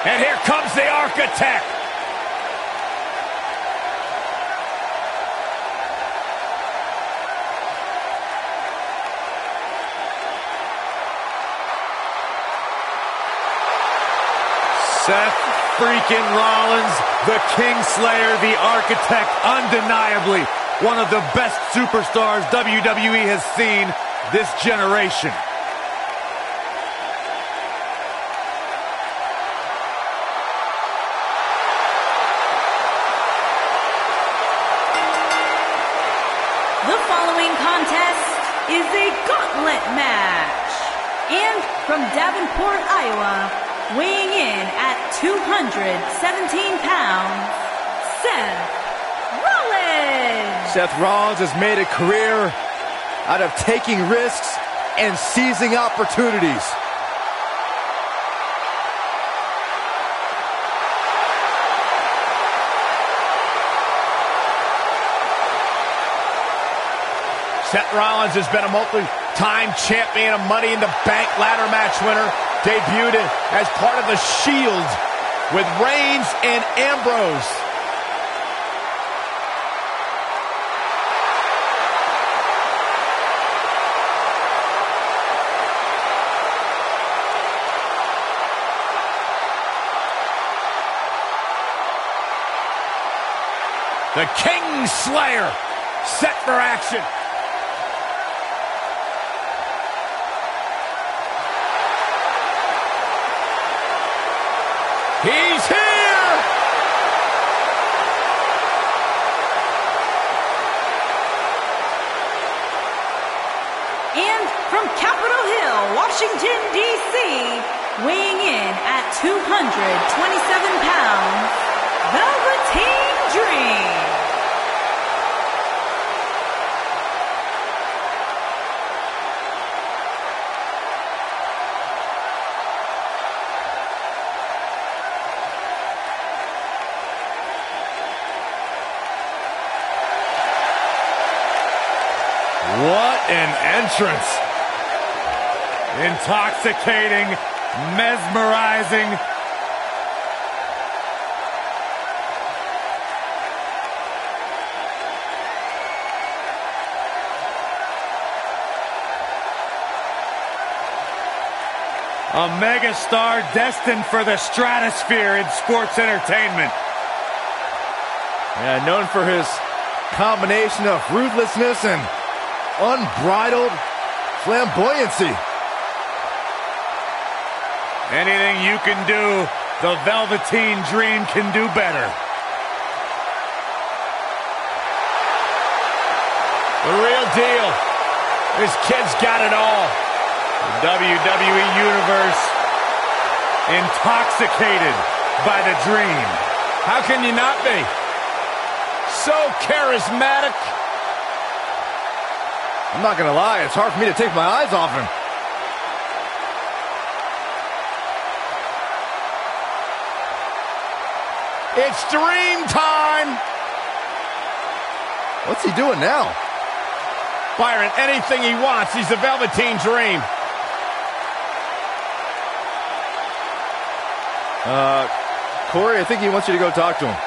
And here comes the Architect. Seth freaking Rollins, the Kingslayer, the Architect, undeniably one of the best superstars WWE has seen this generation. The following contest is a gauntlet match. And from Davenport, Iowa, weighing in at 217 pounds, Seth Rollins. Seth Rollins has made a career out of taking risks and seizing opportunities. Seth Rollins has been a multi-time champion, a Money in the Bank ladder match winner, debuted as part of the Shield with Reigns and Ambrose. The Kingslayer set for action. He's here! And from Capitol Hill, Washington, D.C., weighing in at 227 pounds, Velveteen Dream. What an entrance! Intoxicating, mesmerizing. A megastar destined for the stratosphere in sports entertainment. Yeah, known for his combination of ruthlessness and unbridled flamboyancy. Anything you can do, the Velveteen Dream can do better. The real deal. This kid's got it all. The WWE Universe intoxicated by the Dream. How can you not be? So charismatic. I'm not gonna lie, it's hard for me to take my eyes off him. It's Dream time! What's he doing now? Byron, anything he wants, he's the Velveteen Dream. Corey, I think he wants you to go talk to him.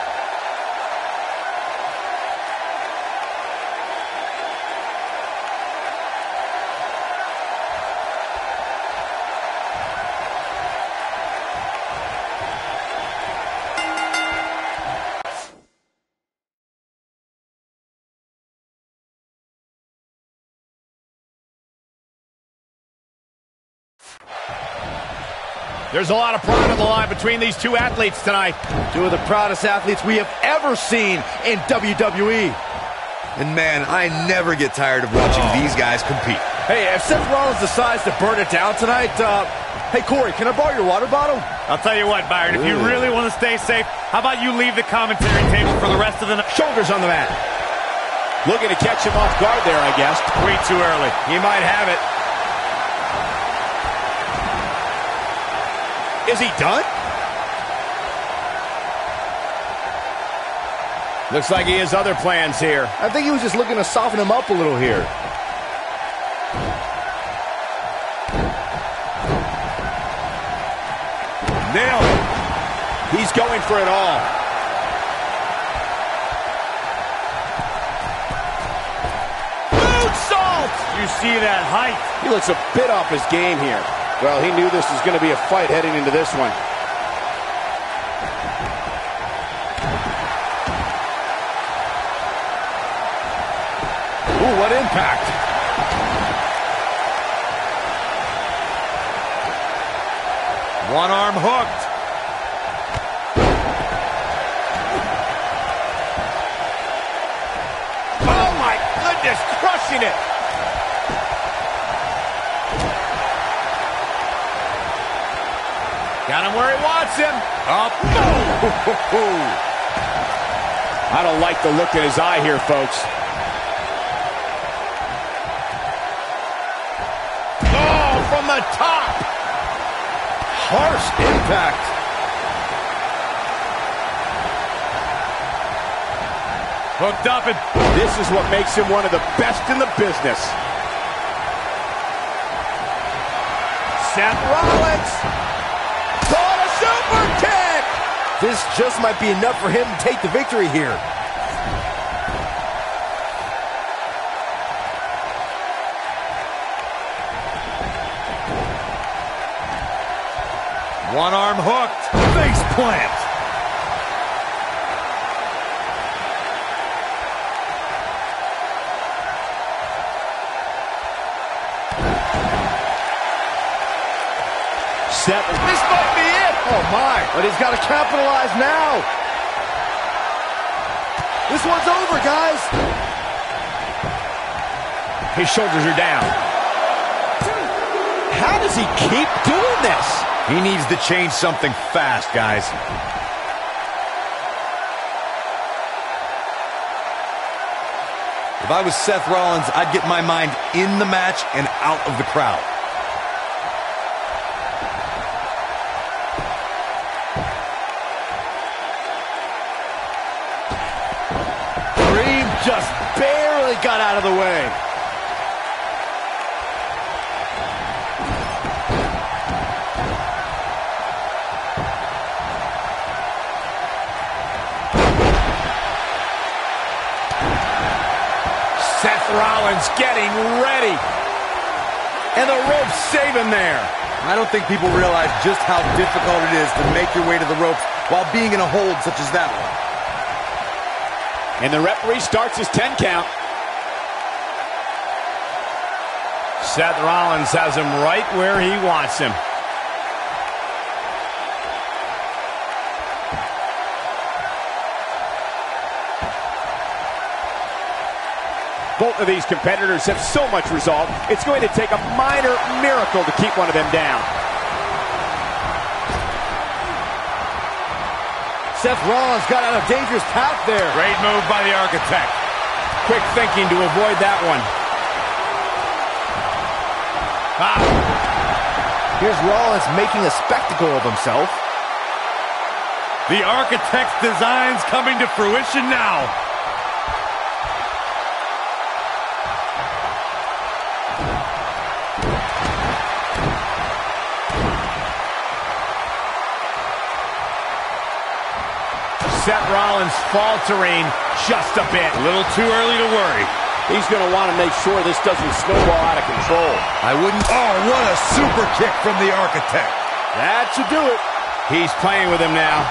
There's a lot of pride on the line between these two athletes tonight. Two of the proudest athletes we have ever seen in WWE. And man, I never get tired of watching these guys compete. Hey, if Seth Rollins decides to burn it down tonight, hey, Corey, can I borrow your water bottle? I'll tell you what, Byron, if you really want to stay safe, how about you leave the commentary table for the rest of the night? Shoulders on the mat. Looking to catch him off guard there, I guess. Way too early. He might have it. Is he done? Looks like he has other plans here. I think he was just looking to soften him up a little here. Nailed it. He's going for it all. Moonsault! You see that height? He looks a bit off his game here. Well, he knew this was going to be a fight heading into this one. Ooh, what impact. One arm hooked. Oh my goodness, crushing it. Got him where he wants him. Up. I don't like the look in his eye here, folks. Oh, from the top. Harsh impact. Hooked up and... This is what makes him one of the best in the business. Seth Rollins. Caught a super kick. This just might be enough for him to take the victory here. One arm hooked. Face plant. Seth, this might be it. Oh my, but he's got to capitalize now. This one's over, guys. His shoulders are down. How does he keep doing this? He needs to change something fast, guys. If I was Seth Rollins, I'd get my mind in the match and out of the crowd. Dream just barely got out of the way. Seth Rollins getting ready. And the ropes save him there. I don't think people realize just how difficult it is to make your way to the ropes while being in a hold such as that one. And the referee starts his 10 count. Seth Rollins has him right where he wants him. Both of these competitors have so much resolve, it's going to take a minor miracle to keep one of them down. Seth Rollins got out of a dangerous path there. Great move by the Architect. Quick thinking to avoid that one. Here's Rollins making a spectacle of himself. The Architect's designs coming to fruition now. Seth Rollins faltering just a bit. A little too early to worry. He's going to want to make sure this doesn't snowball out of control. I wouldn't... Oh, what a super kick from the Architect. That should do it. He's playing with him now.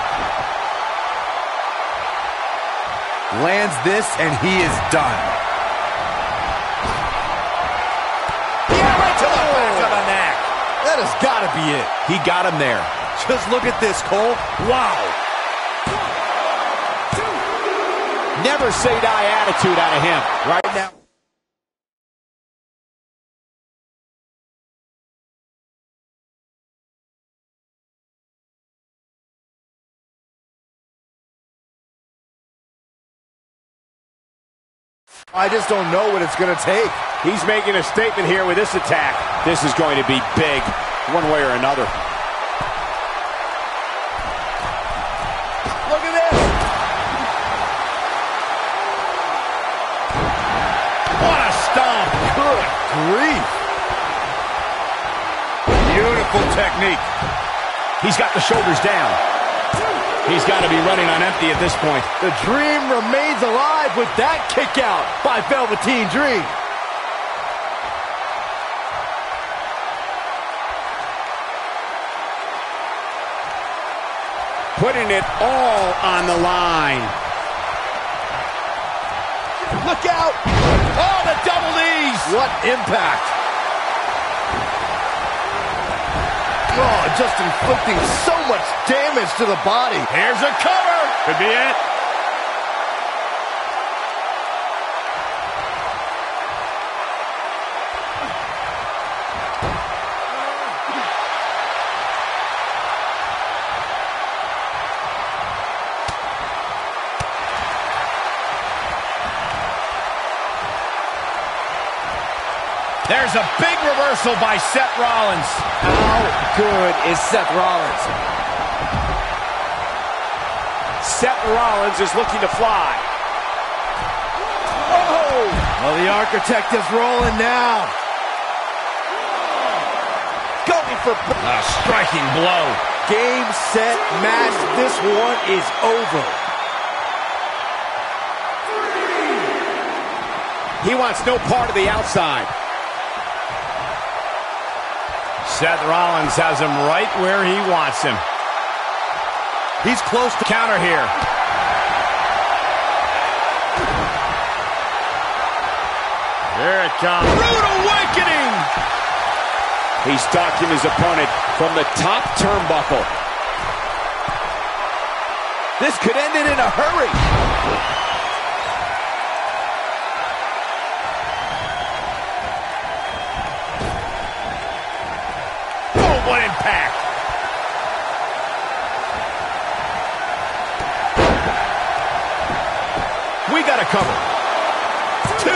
Lands this, and he is done. Yeah, right to the back of the neck. That That has got to be it. He got him there. Just look at this, Cole. Wow. Never say die attitude out of him. Right now. I just don't know what it's going to take. He's making a statement here with this attack. This is going to be big, one way or another. Look at this. What a stomp. Good grief. Beautiful technique. He's got the shoulders down. He's got to be running on empty at this point. The Dream remains alive with that kick out by Velveteen Dream. Putting it all on the line. Look out! Oh, the double knees! What impact! Oh, just inflicting so much damage to the body. Here's a cover. Could be it. There's a big reversal by Seth Rollins. How good is Seth Rollins? Seth Rollins is looking to fly. Oh! Well, the Architect is rolling now. Going for A striking blow. game, set, match. This one is over. He wants no part of the outside. Seth Rollins has him right where he wants him. He's close to counter here. Here it comes. Rude awakening! He's stalking his opponent from the top turnbuckle. This could end it in a hurry. Oh, what impact! We got a cover. 2.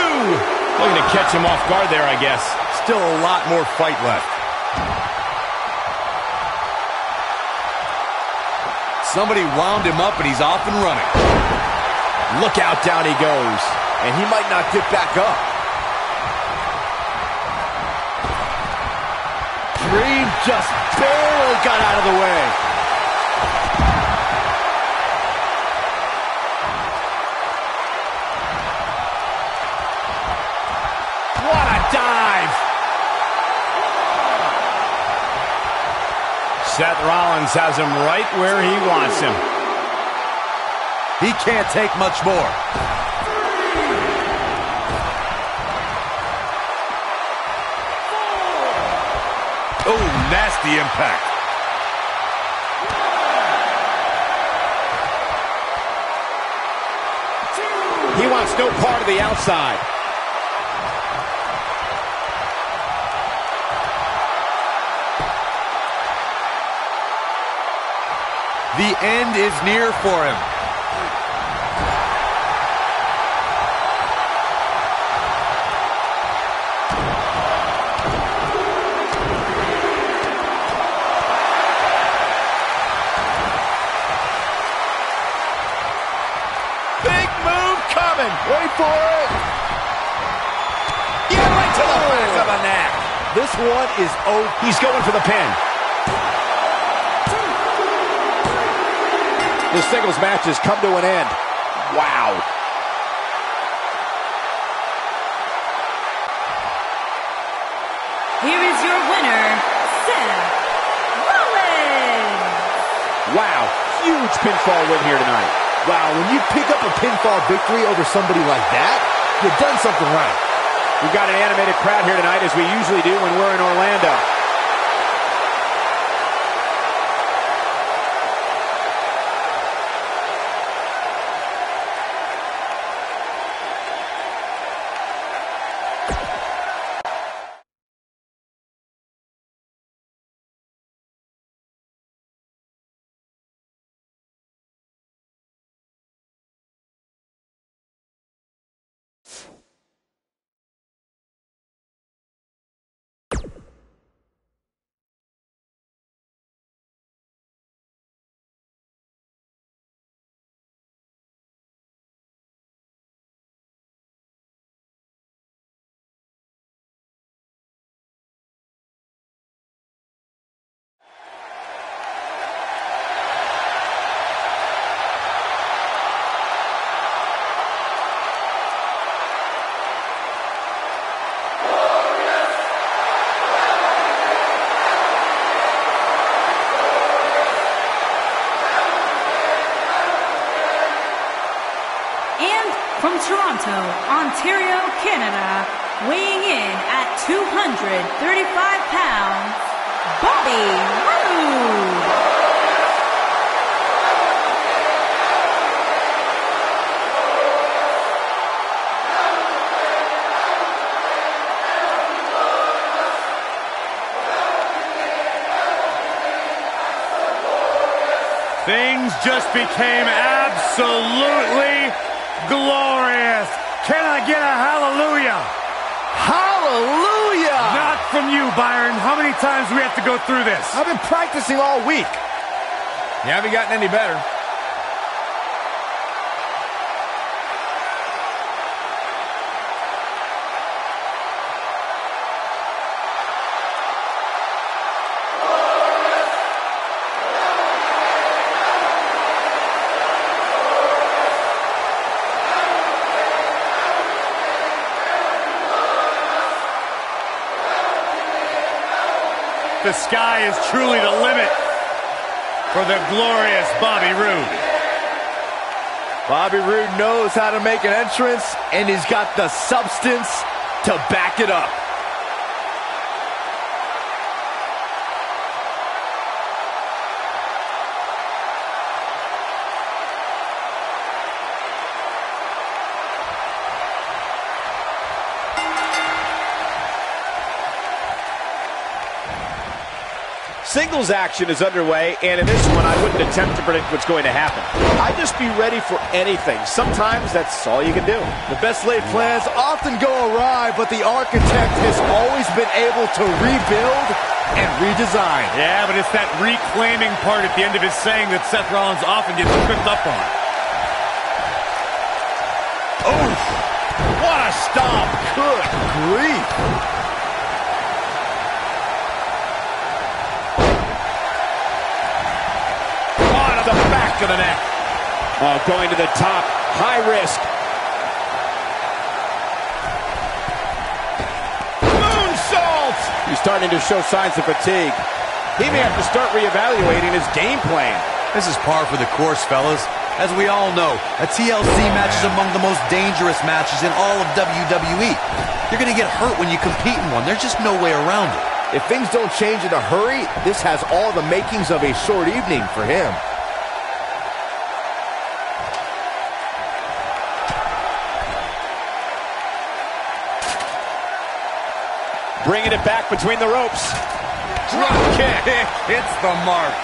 Looking to catch him off guard there, I guess. Still a lot more fight left. Somebody wound him up and he's off and running. Look out, down he goes. And he might not get back up. Dream just barely got out of the way. What a dive! Seth Rollins has him right where he wants him. He can't take much more. Oh, nasty impact. He wants no part of the outside. The end is near for him. Big move coming. Wait for it. Yeah, right to the back of the neck. This one is over. He's going for the pin. This singles match has come to an end. Wow. Here is your winner, Seth Rollins. Wow. Huge pinfall win here tonight. Wow, when you pick up a pinfall victory over somebody like that, you've done something right. We've got an animated crowd here tonight, as we usually do when we're in Orlando. from Toronto, Ontario, Canada, weighing in at 235 pounds, Bobby Roode. Things just became absolutely glorious. Can I get a hallelujah? Hallelujah! Not from you, Byron. How many times do we have to go through this? I've been practicing all week. You haven't gotten any better. The sky is truly the limit for the glorious Bobby Roode. Bobby Roode knows how to make an entrance, and he's got the substance to back it up. Singles action is underway, and in this one, I wouldn't attempt to predict what's going to happen. I'd just be ready for anything. Sometimes that's all you can do. The best laid plans often go awry, but the architect has always been able to rebuild and redesign. Yeah, but it's that reclaiming part at the end of his saying that Seth Rollins often gets tripped up on. Oof! What a stomp! Good grief! The back of the neck. Oh, going to the top. High risk. Moonsault! He's starting to show signs of fatigue. He may have to start reevaluating his game plan. This is par for the course, fellas. As we all know, a TLC match is among the most dangerous matches in all of WWE. You're going to get hurt when you compete in one. There's just no way around it. If things don't change in a hurry, this has all the makings of a short evening for him. Bringing it back between the ropes. Drop kick. Hits the mark.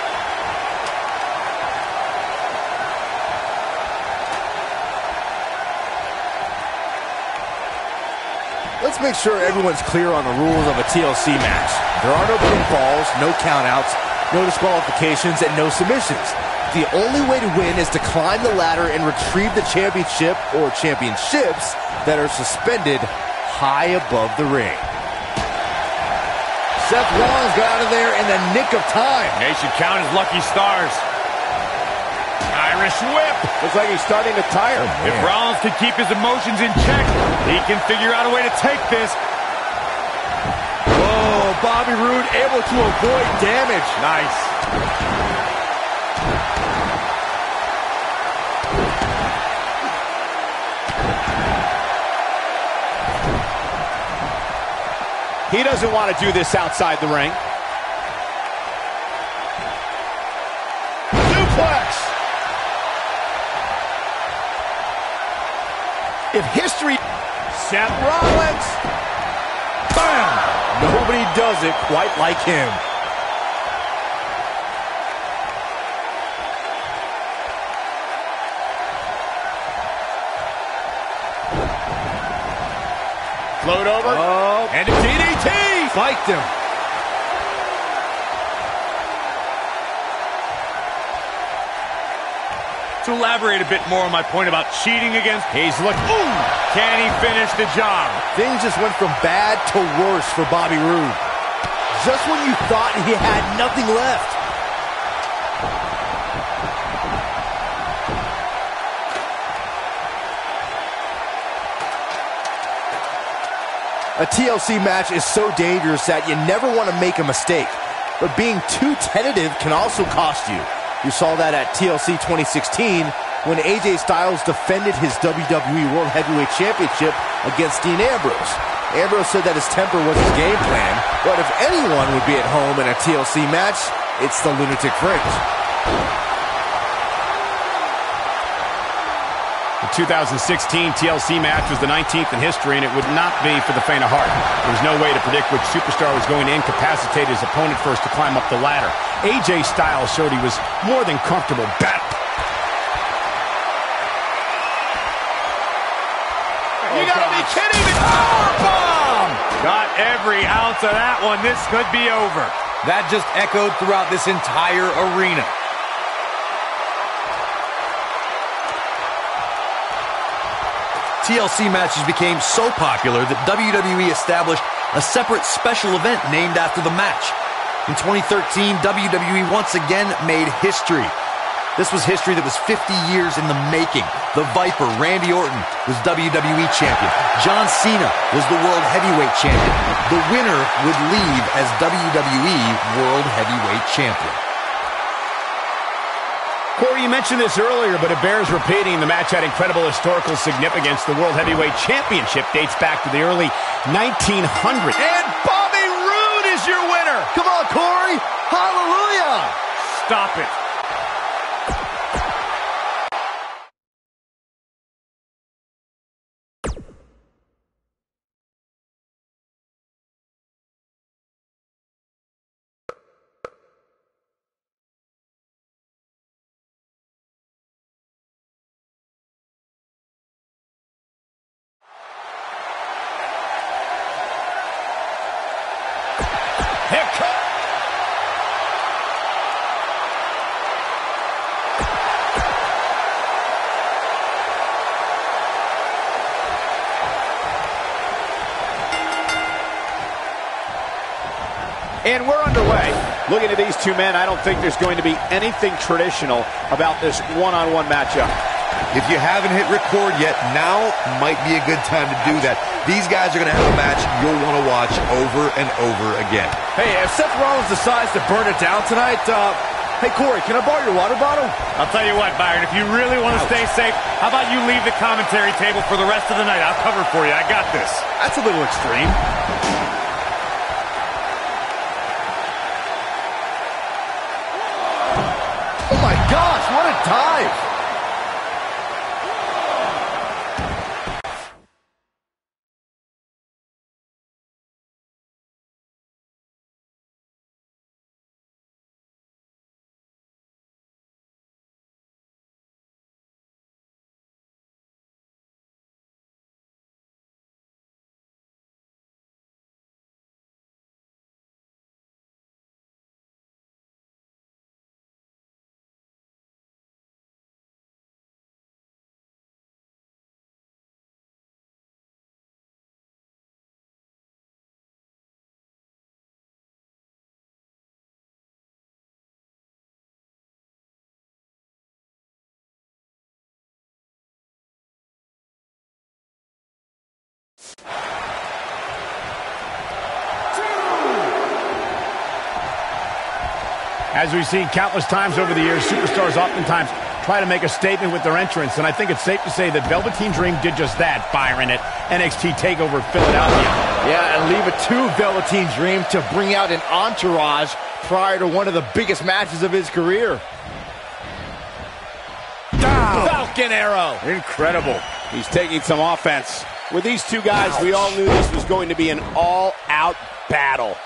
Let's make sure everyone's clear on the rules of a TLC match. There are no pinfalls, no countouts, no disqualifications, and no submissions. The only way to win is to climb the ladder and retrieve the championship or championships that are suspended high above the ring. Seth Rollins got out of there in the nick of time. They should count his lucky stars. Irish whip. Looks like he's starting to tire. If Rollins can keep his emotions in check, he can figure out a way to take this. Oh, Bobby Roode able to avoid damage. Nice. He doesn't want to do this outside the ring. Suplex! If history... Seth Rollins! Bam! Nobody does it quite like him. Float over. Oh, And a DDT! spiked him. To elaborate a bit more on my point about cheating against, he's looking. Ooh! Can he finish the job? Things just went from bad to worse for Bobby Roode. Just when you thought he had nothing left. A TLC match is so dangerous that you never want to make a mistake. But being too tentative can also cost you. You saw that at TLC 2016 when AJ Styles defended his WWE World Heavyweight Championship against Dean Ambrose. Ambrose said that his temper was his game plan, but if anyone would be at home in a TLC match, it's the Lunatic Fringe. The 2016 TLC match was the 19th in history, and it would not be for the faint of heart. There was no way to predict which superstar was going to incapacitate his opponent first to climb up the ladder. AJ Styles showed he was more than comfortable battling. You gotta be kidding me! Powerbomb! Got every ounce of that one. This could be over. That just echoed throughout this entire arena. TLC matches became so popular that WWE established a separate special event named after the match. In 2013, WWE once again made history. This was history that was 50 years in the making. The Viper, Randy Orton, was WWE Champion. John Cena was the World Heavyweight Champion. The winner would leave as WWE World Heavyweight Champion. Corey, you mentioned this earlier, but it bears repeating. The match had incredible historical significance. The World Heavyweight Championship dates back to the early 1900s. And Bobby Roode is your winner. Come on, Corey! Hallelujah! Stop it. And we're underway. Looking at these two men, I don't think there's going to be anything traditional about this one-on-one matchup. If you haven't hit record yet, now might be a good time to do that. These guys are going to have a match you'll want to watch over and over again. Hey, if Seth Rollins decides to burn it down tonight, hey, Corey, can I borrow your water bottle? I'll tell you what, Byron, if you really want to stay safe, how about you leave the commentary table for the rest of the night? I'll cover for you. I got this. That's a little extreme. Oh my gosh, what a dive! As we've seen countless times over the years, superstars oftentimes try to make a statement with their entrance, and I think it's safe to say that Velveteen Dream did just that, Byron, at NXT TakeOver Philadelphia. Yeah, and leave it to Velveteen Dream to bring out an entourage prior to one of the biggest matches of his career. Falcon Arrow. Incredible. He's taking some offense. With these two guys, we all knew this was going to be an all-out battle.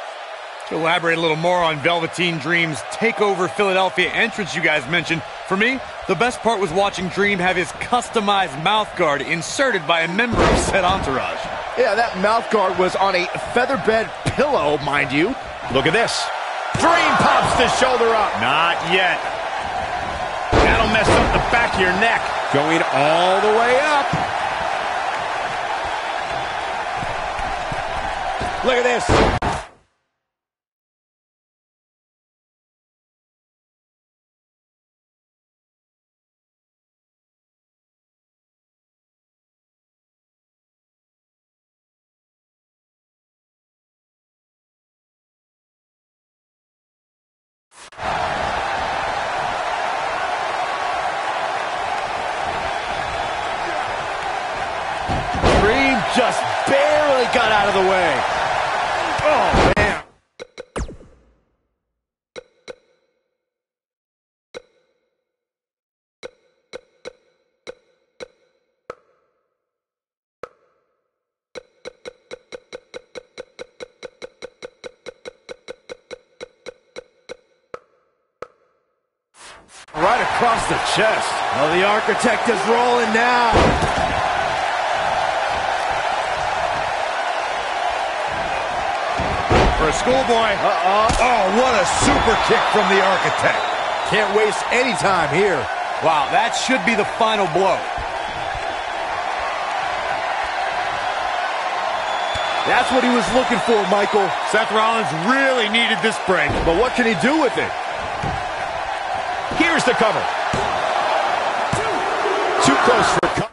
To elaborate a little more on Velveteen Dream's TakeOver Philadelphia entrance you guys mentioned, for me, the best part was watching Dream have his customized mouthguard inserted by a member of said entourage. Yeah, that mouthguard was on a featherbed pillow, mind you. Look at this. Dream pops the shoulder up. Not yet. That'll mess up the back of your neck. Going all the way up. Look at this. Right across the chest. Oh, the Architect is rolling now. For a schoolboy. Oh, what a super kick from the Architect. Can't waste any time here. Wow, that should be the final blow. That's what he was looking for, Michael. Seth Rollins really needed this break. But what can he do with it? Here's the cover. Too close for cover.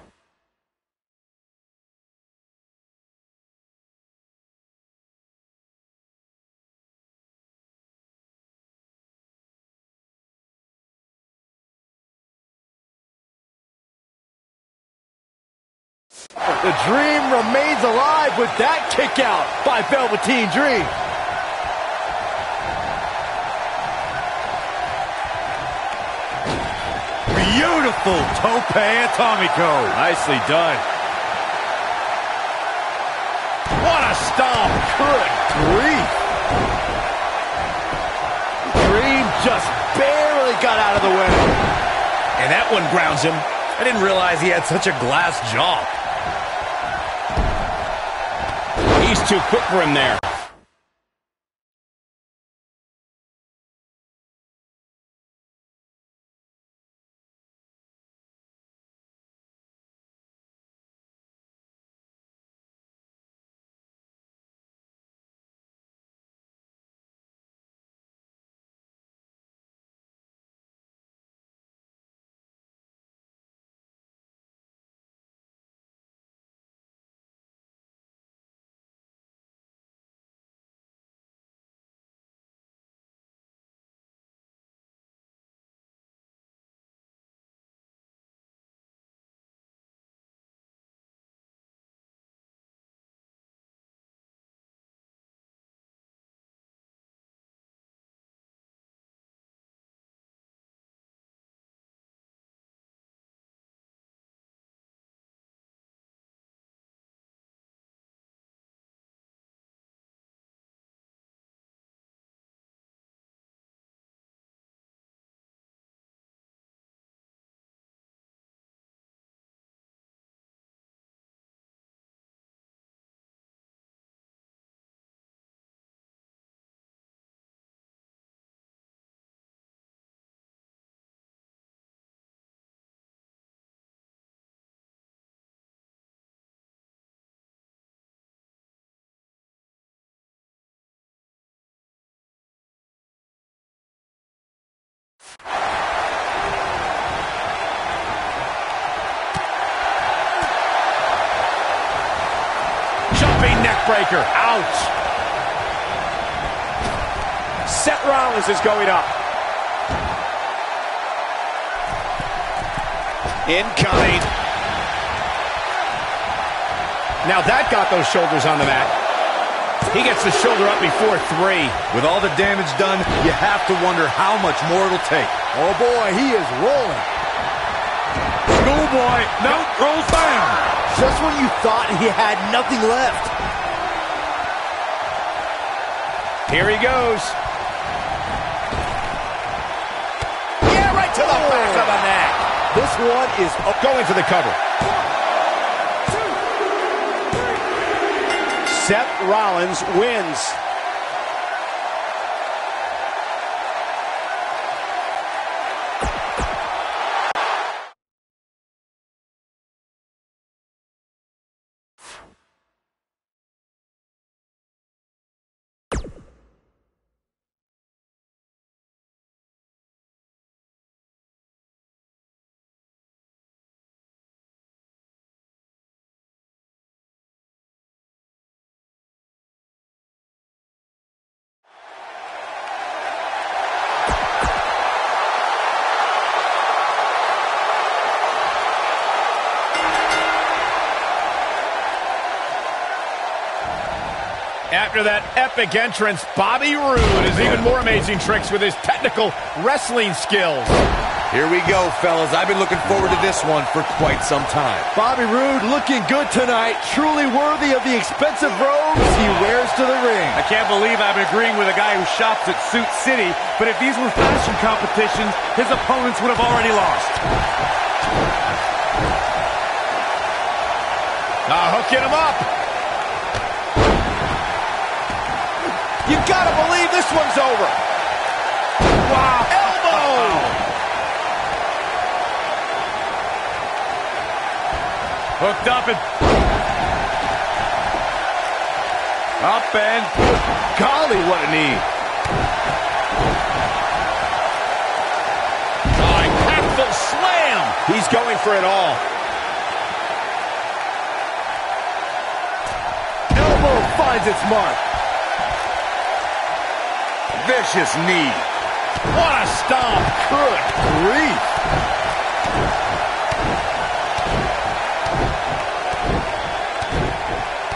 The Dream remains alive with that kick out by Velveteen Dream. Beautiful tope atomico. Nicely done. What a stomp. Good grief. Dream just barely got out of the way. And that one grounds him. I didn't realize he had such a glass jaw. He's too quick for him there. Jumping neckbreaker. Ouch. Seth Rollins is going up. Incoming. Now that got those shoulders on the mat. He gets the shoulder up before 3. With all the damage done, you have to wonder how much more it'll take. Oh boy, he is rolling. Schoolboy, no, rolls down. Just when you thought he had nothing left. Here he goes. Yeah, right to the back of the neck. This one is going for the cover. Seth Rollins wins. After that epic entrance, Bobby Roode has even more amazing tricks with his technical wrestling skills. Here we go, fellas. I've been looking forward to this one for quite some time. Bobby Roode looking good tonight. Truly worthy of the expensive robes he wears to the ring. I can't believe I'm agreeing with a guy who shops at Suit City, but if these were fashion competitions, his opponents would have already lost. Hooking him up. You gotta believe this one's over. Wow. Elbow. Hooked up and... Up and... Golly, what a knee. Impactful slam. He's going for it all. Elbow finds its mark. Vicious knee. What a stomp. Good grief.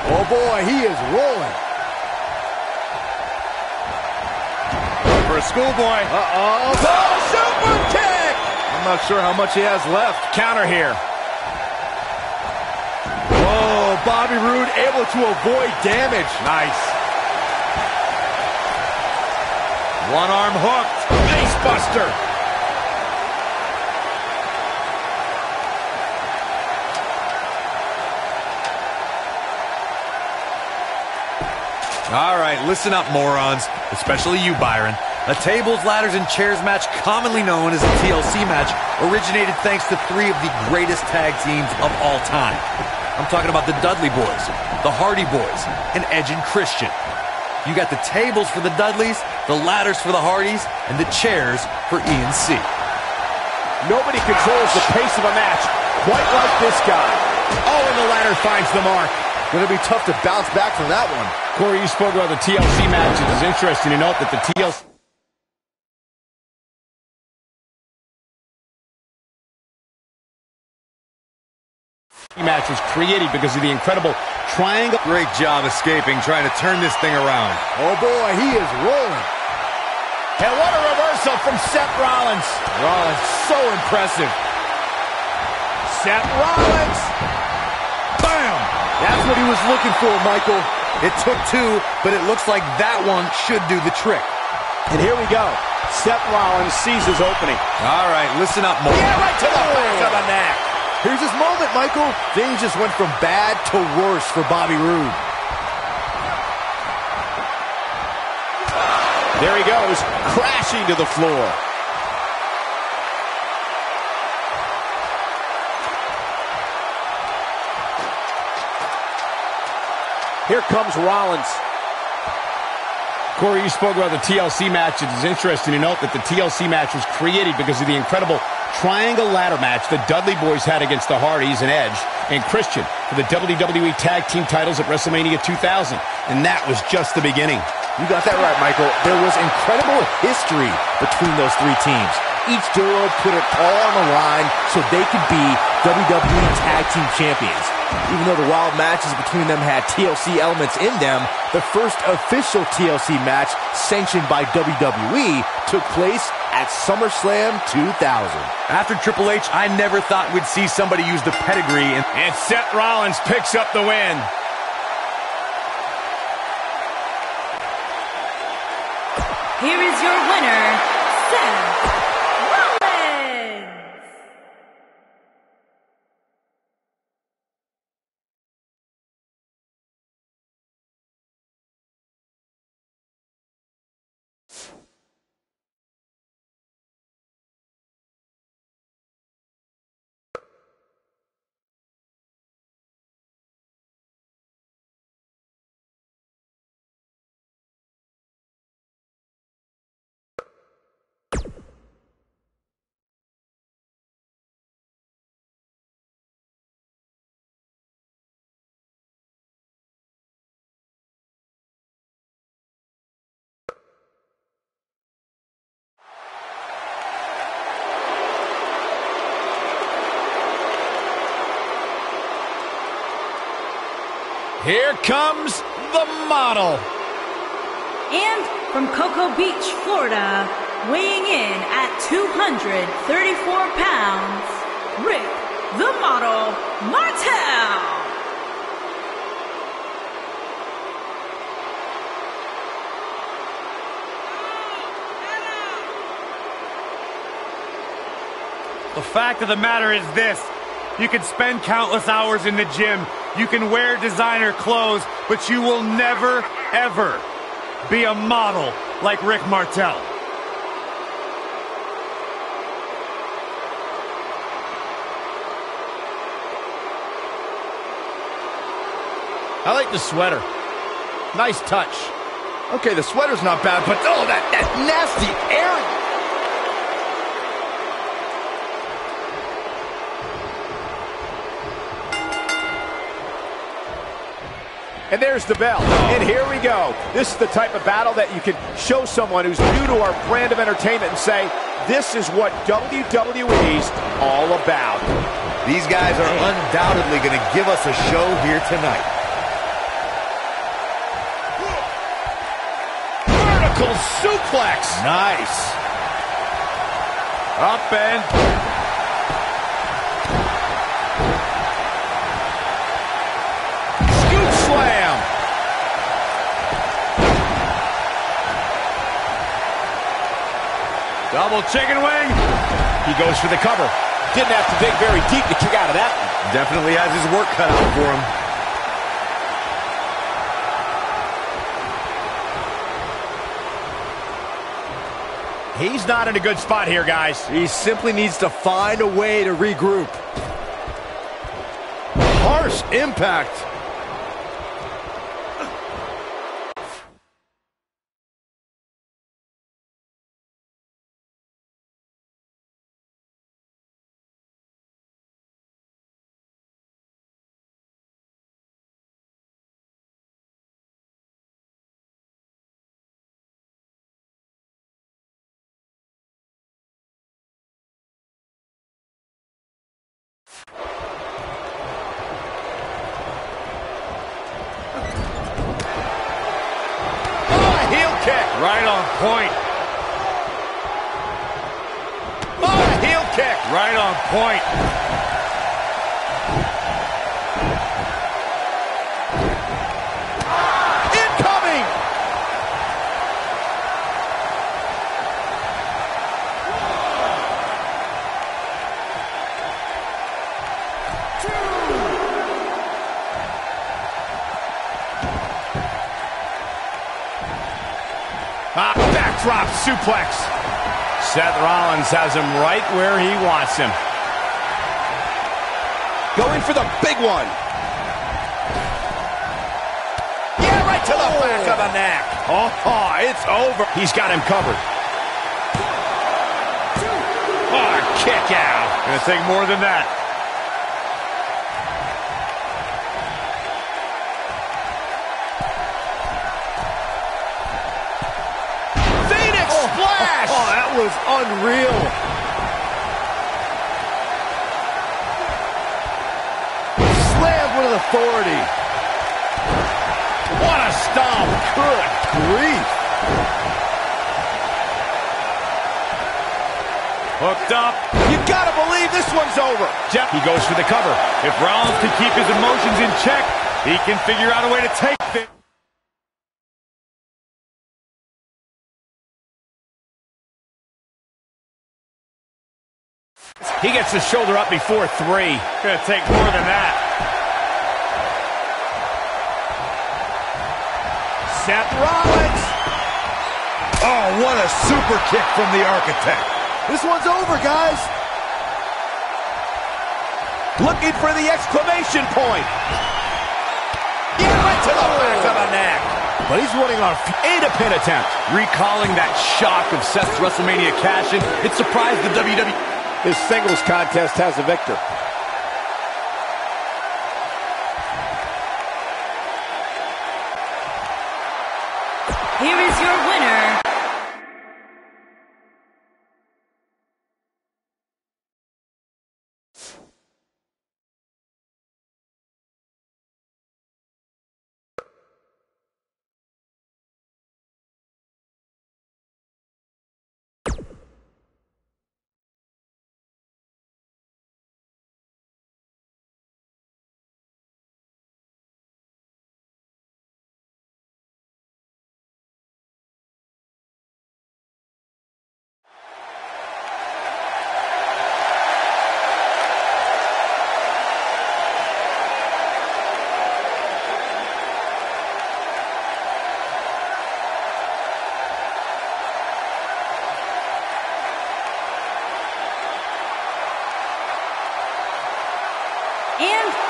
Oh boy, he is rolling. For a schoolboy. Uh-oh. Oh, super kick! I'm not sure how much he has left. Counter here. Oh, Bobby Roode able to avoid damage. Nice. One arm hooked. Face buster. All right, listen up, morons, especially you, Byron. A tables, ladders, and chairs match, commonly known as a TLC match, originated thanks to three of the greatest tag teams of all time. I'm talking about the Dudley Boys, the Hardy Boys, and Edge and Christian. You got the tables for the Dudleys, the ladders for the Hardys, and the chairs for E&C. Nobody controls the pace of a match quite like this guy. Oh, and the ladder finds the mark. Gonna be tough to bounce back from that one. Corey, you spoke about the TLC match. It is interesting to note that the TLC match was created because of the incredible triangle. Great job escaping, trying to turn this thing around. Oh boy, he is rolling. And what a reversal from Seth Rollins. Rollins, so impressive. Seth Rollins. Bam! That's what he was looking for, Michael. It took two, but it looks like that one should do the trick. And here we go. Seth Rollins sees his opening. All right, listen up, Mo. Yeah, right to the back of the neck. Here's his moment, Michael. Things just went from bad to worse for Bobby Roode. There he goes, crashing to the floor. Here comes Rollins. Corey, you spoke about the TLC match. It is interesting to note that the TLC match was created because of the incredible triangle ladder match the Dudley Boys had against the Hardys and Edge and Christian for the WWE Tag Team titles at WrestleMania 2000. And that was just the beginning. You got that right, Michael. There was incredible history between those three teams. Each duo put it all on the line so they could be WWE Tag Team Champions. Even though the wild matches between them had TLC elements in them, the first official TLC match sanctioned by WWE took place at SummerSlam 2000. After Triple H, I never thought we'd see somebody use the pedigree. And Seth Rollins picks up the win. Here is your winner, Seth Rollins. Here comes the model. And from Cocoa Beach, Florida, weighing in at 234 pounds, Rick the Model Martel. The fact of the matter is this: you can spend countless hours in the gym, you can wear designer clothes, but you will never, ever be a model like Rick Martel. I like the sweater. Nice touch. Okay, the sweater's not bad, but oh, that nasty air. And there's the bell. And here we go. This is the type of battle that you can show someone who's new to our brand of entertainment and say, this is what WWE's all about. These guys are undoubtedly going to give us a show here tonight. Vertical suplex. Nice. Up and Scoop slam. double chicken wing. He goes for the cover. Didn't have to dig very deep to kick out of that one. Definitely has his work cut out for him. He's not in a good spot here, guys. He simply needs to find a way to regroup. Harsh impact. Right on point. Oh, heel kick. Right on point. Incoming. Backdrop suplex. Seth Rollins has him right where he wants him. Going for the big one. Yeah, right to the back of the neck. Oh, it's over. He's got him covered. Oh, kick out. Gonna take more than that. Splash! Oh, that was unreal. Slammed with authority. What a stomp. Good grief. Hooked up. You gotta believe this one's over. He goes for the cover. If Rollins can keep his emotions in check, he can figure out a way to take this. He gets the shoulder up before 3. Gonna take more than that. Seth Rollins. Oh, what a super kick from the Architect. This one's over, guys. Looking for the exclamation point. Yeah, right to the back of the neck. But he's running on And a pin attempt. Recalling that shock of Seth's WrestleMania cash-in, it surprised the WWE. This singles contest has a victor. Here is your winner,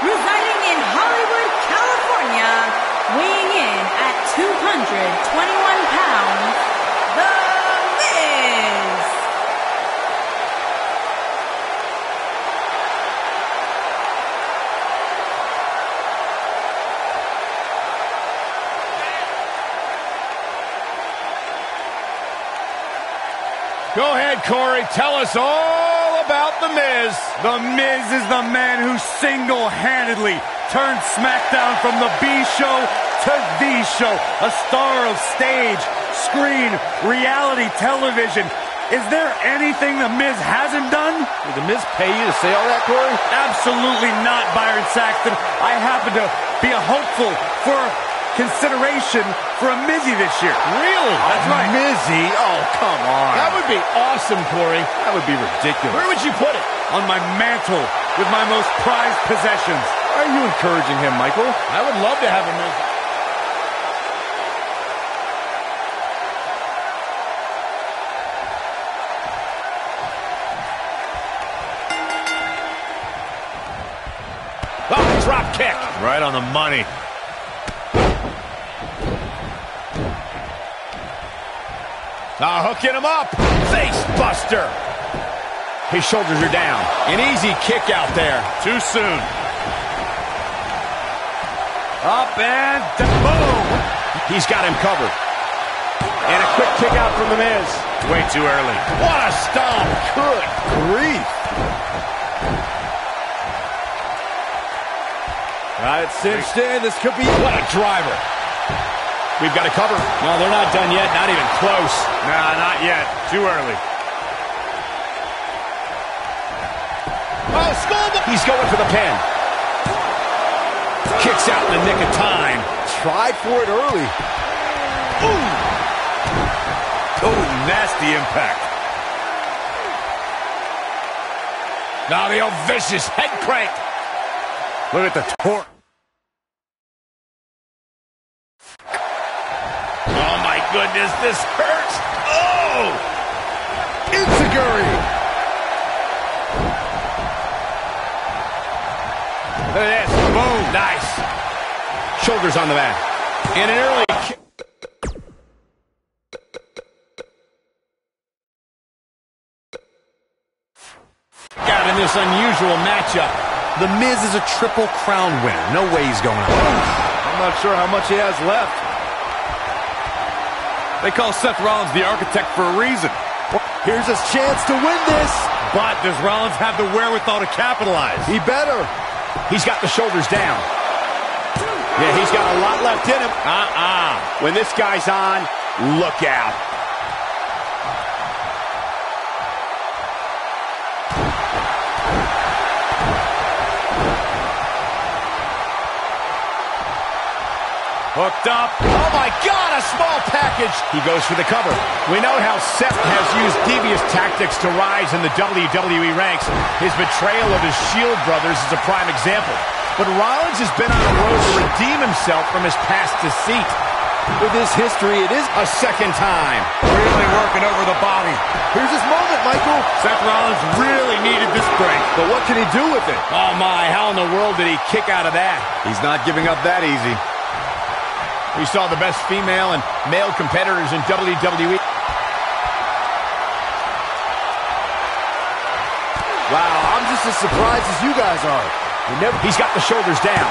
residing in Hollywood, California, weighing in at 221 pounds, The Miz. Go ahead, Corey. Tell us all about The Miz. The Miz is the man who single-handedly turned SmackDown from the B show to the show. A star of stage, screen, reality television. Is there anything The Miz hasn't done? Did The Miz pay you to say all that, Corey? Absolutely not, Byron Saxton. I happen to be a hopeful for consideration for a Mizzy this year. Really? That's right. Mizzy? Oh, come on. That would be awesome, Corey. That would be ridiculous. Where would you put it? On my mantle with my most prized possessions. Why are you encouraging him, Michael? I would love to have a Miz. Oh, drop kick. Right on the money. Hooking him up. Face buster. His shoulders are down. An easy kick out there. Too soon. Up and boom. He's got him covered. And a quick kick out from The Miz. Way too early. What a stomp. Good grief. Got it cinched in. This could be... What a driver. We've got to cover. No, they're not done yet. Not even close. Nah, not yet. Too early. Oh, Skull! He's going for the pin. Kicks out in the nick of time. Tried for it early. Ooh. Oh, nasty impact. Now the old vicious head crank. Look at the torque. Oh, my goodness, this hurts. Oh! Enziguri. Look at this. Boom. Nice. Shoulders on the mat. And an early kick. Got in this unusual matchup. The Miz is a Triple Crown winner. No way he's going home. I'm not sure how much he has left. They call Seth Rollins the architect for a reason. Here's his chance to win this. But does Rollins have the wherewithal to capitalize? He better. He's got the shoulders down. Yeah, he's got a lot left in him. When this guy's on, look out. Hooked up. Oh, my God, a small package. He goes for the cover. We know how Seth has used devious tactics to rise in the WWE ranks. His betrayal of his Shield brothers is a prime example. But Rollins has been on a road to redeem himself from his past deceit. With his history, it is A second time. Really working over the body. Here's his moment, Michael. Seth Rollins really needed this break. But what can he do with it? Oh, my, how in the world did he kick out of that? He's not giving up that easy. We saw the best female and male competitors in WWE. Wow, I'm just as surprised as you guys are. He's got the shoulders down.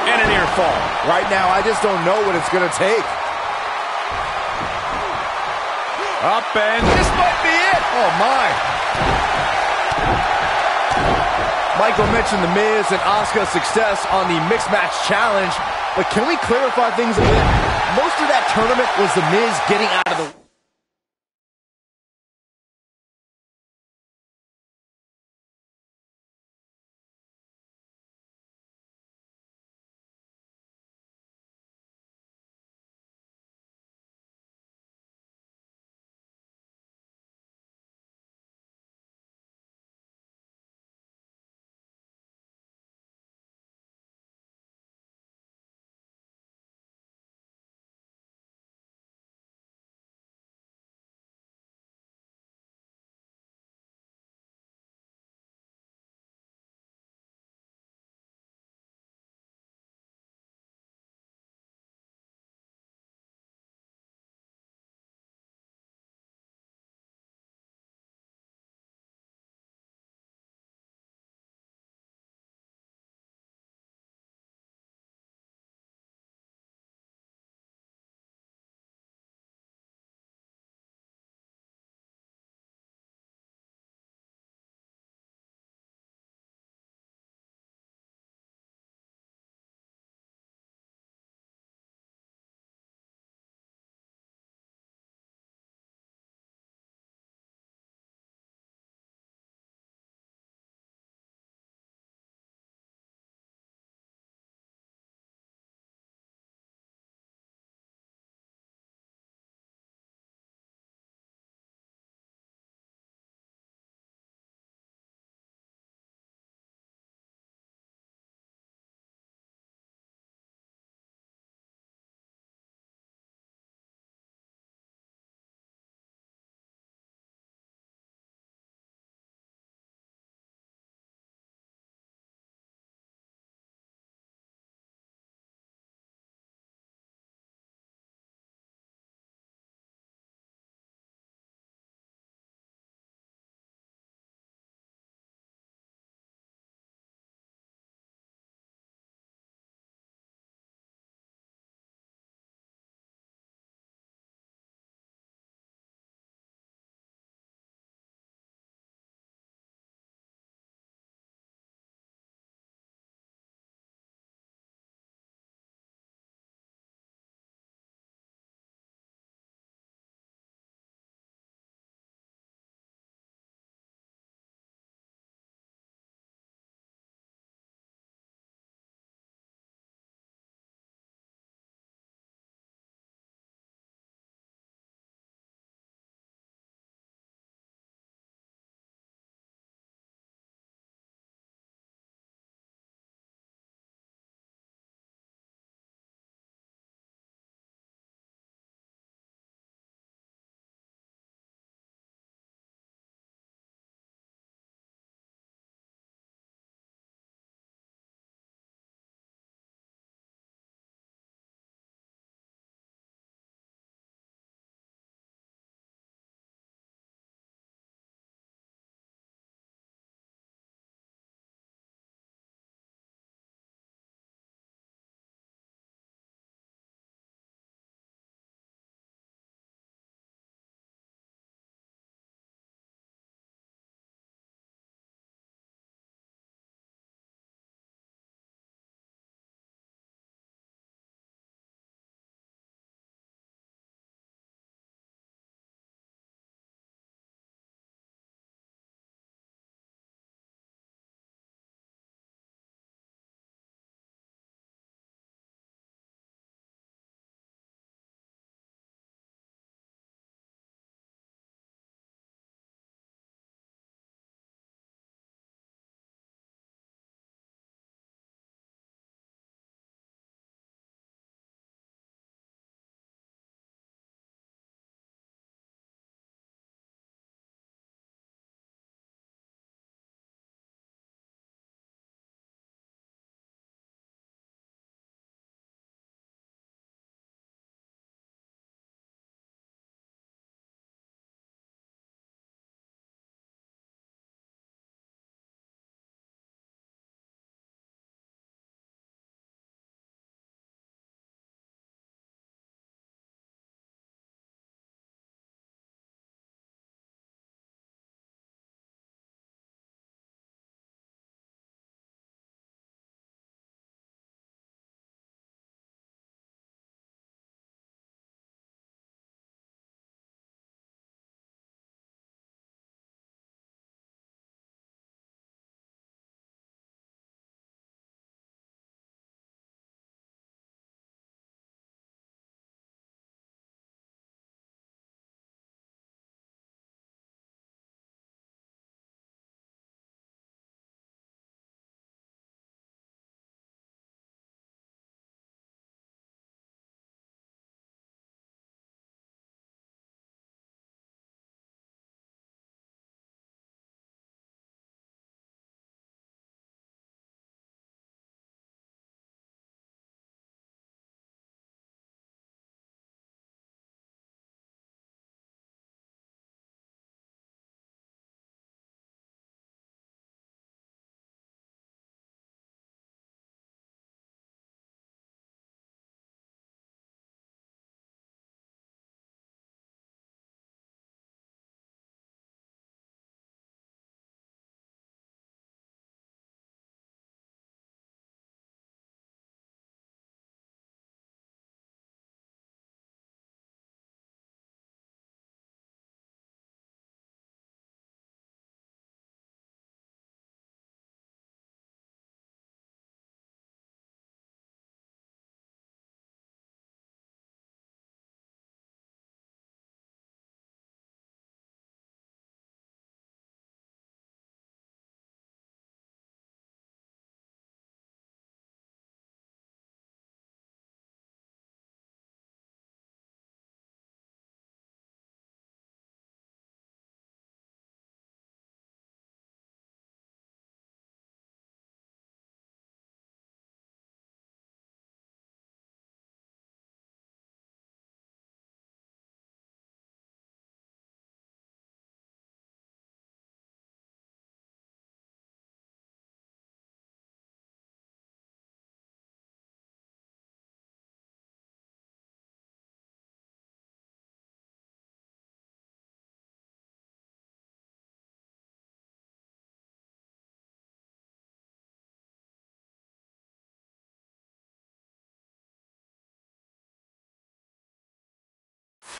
And an ear fall. Right now, I just don't know what it's going to take. Up and... This might be it. Oh, my. Michael mentioned The Miz and Asuka's success on the Mixed Match Challenge, but can we clarify things a bit? Most of that tournament was The Miz getting out of the...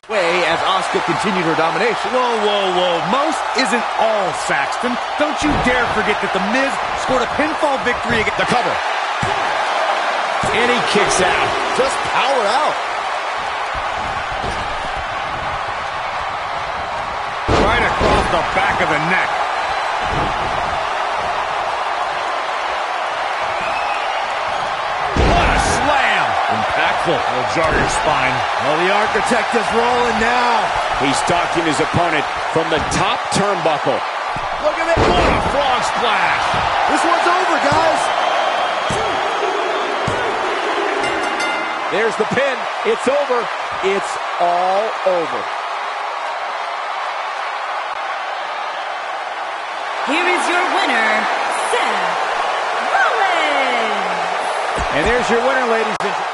way as Asuka continued her domination. Whoa, whoa, whoa. Most isn't all, Saxton. Don't you dare forget that The Miz scored a pinfall victory against The cover. And he kicks out. Just power out. right across the back of the neck. What a slam! Impactful. Will jar your spine. Well, the Architect is rolling now. He's stalking his opponent from the top turnbuckle. Look at it. What a frog splash. This one's over, guys. There's the pin. It's over. It's all over. Here is your winner, Seth Rollins. And there's your winner, ladies and gentlemen.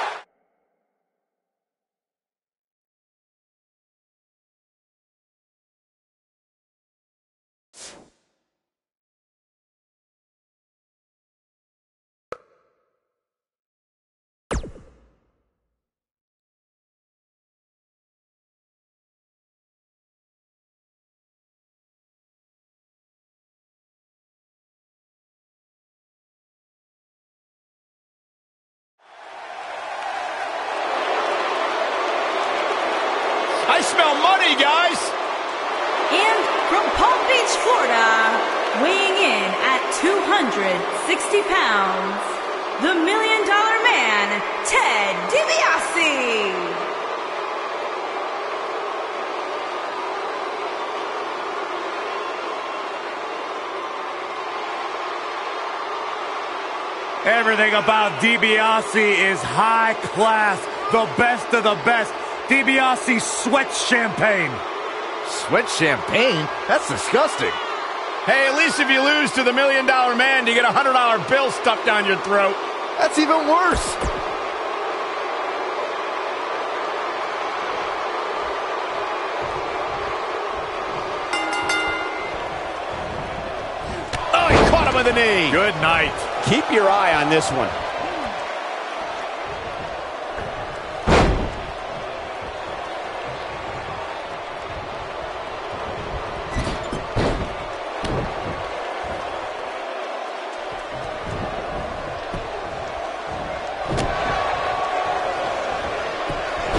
I smell money, guys. And from Palm Beach, Florida, weighing in at 260 pounds, the $1 Million Man, Ted DiBiase. Everything about DiBiase is high class. The best of the best. DiBiase sweats champagne. Sweat champagne? That's disgusting. Hey, at least if you lose to the $1 Million Man, you get a $100 bill stuffed down your throat. That's even worse. Oh, he caught him with a knee. Good night. Keep your eye on this one.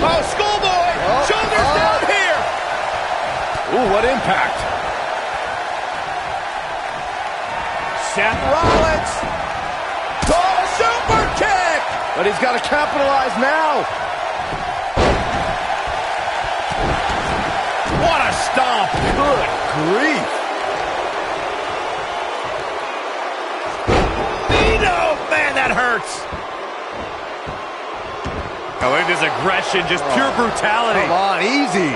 Oh, schoolboy! Shoulders down here! Ooh, what impact. Seth Rollins. Oh, super kick! But he's got to capitalize now. What a stomp! Good grief. Nino! Man, that hurts! Oh, look at this aggression, just pure brutality. Come on, easy.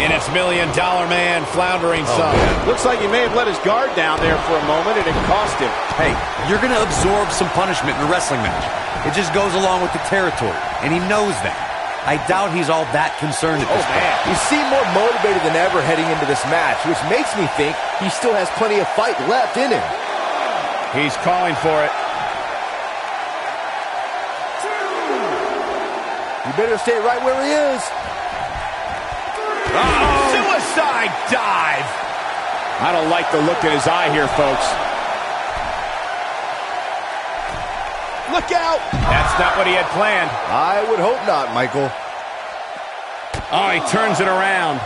And it's $1 Million Man floundering some. Looks like he may have let his guard down there for a moment, and it cost him. Hey, you're going to absorb some punishment in a wrestling match. It just goes along with the territory, and he knows that. I doubt he's all that concerned at this point. He seemed more motivated than ever heading into this match, which makes me think he still has plenty of fight left in him. He's calling for it. You better stay right where he is. Suicide dive! I don't like the look in his eye here, folks. Look out! That's not what he had planned. I would hope not, Michael. Oh, he turns it around.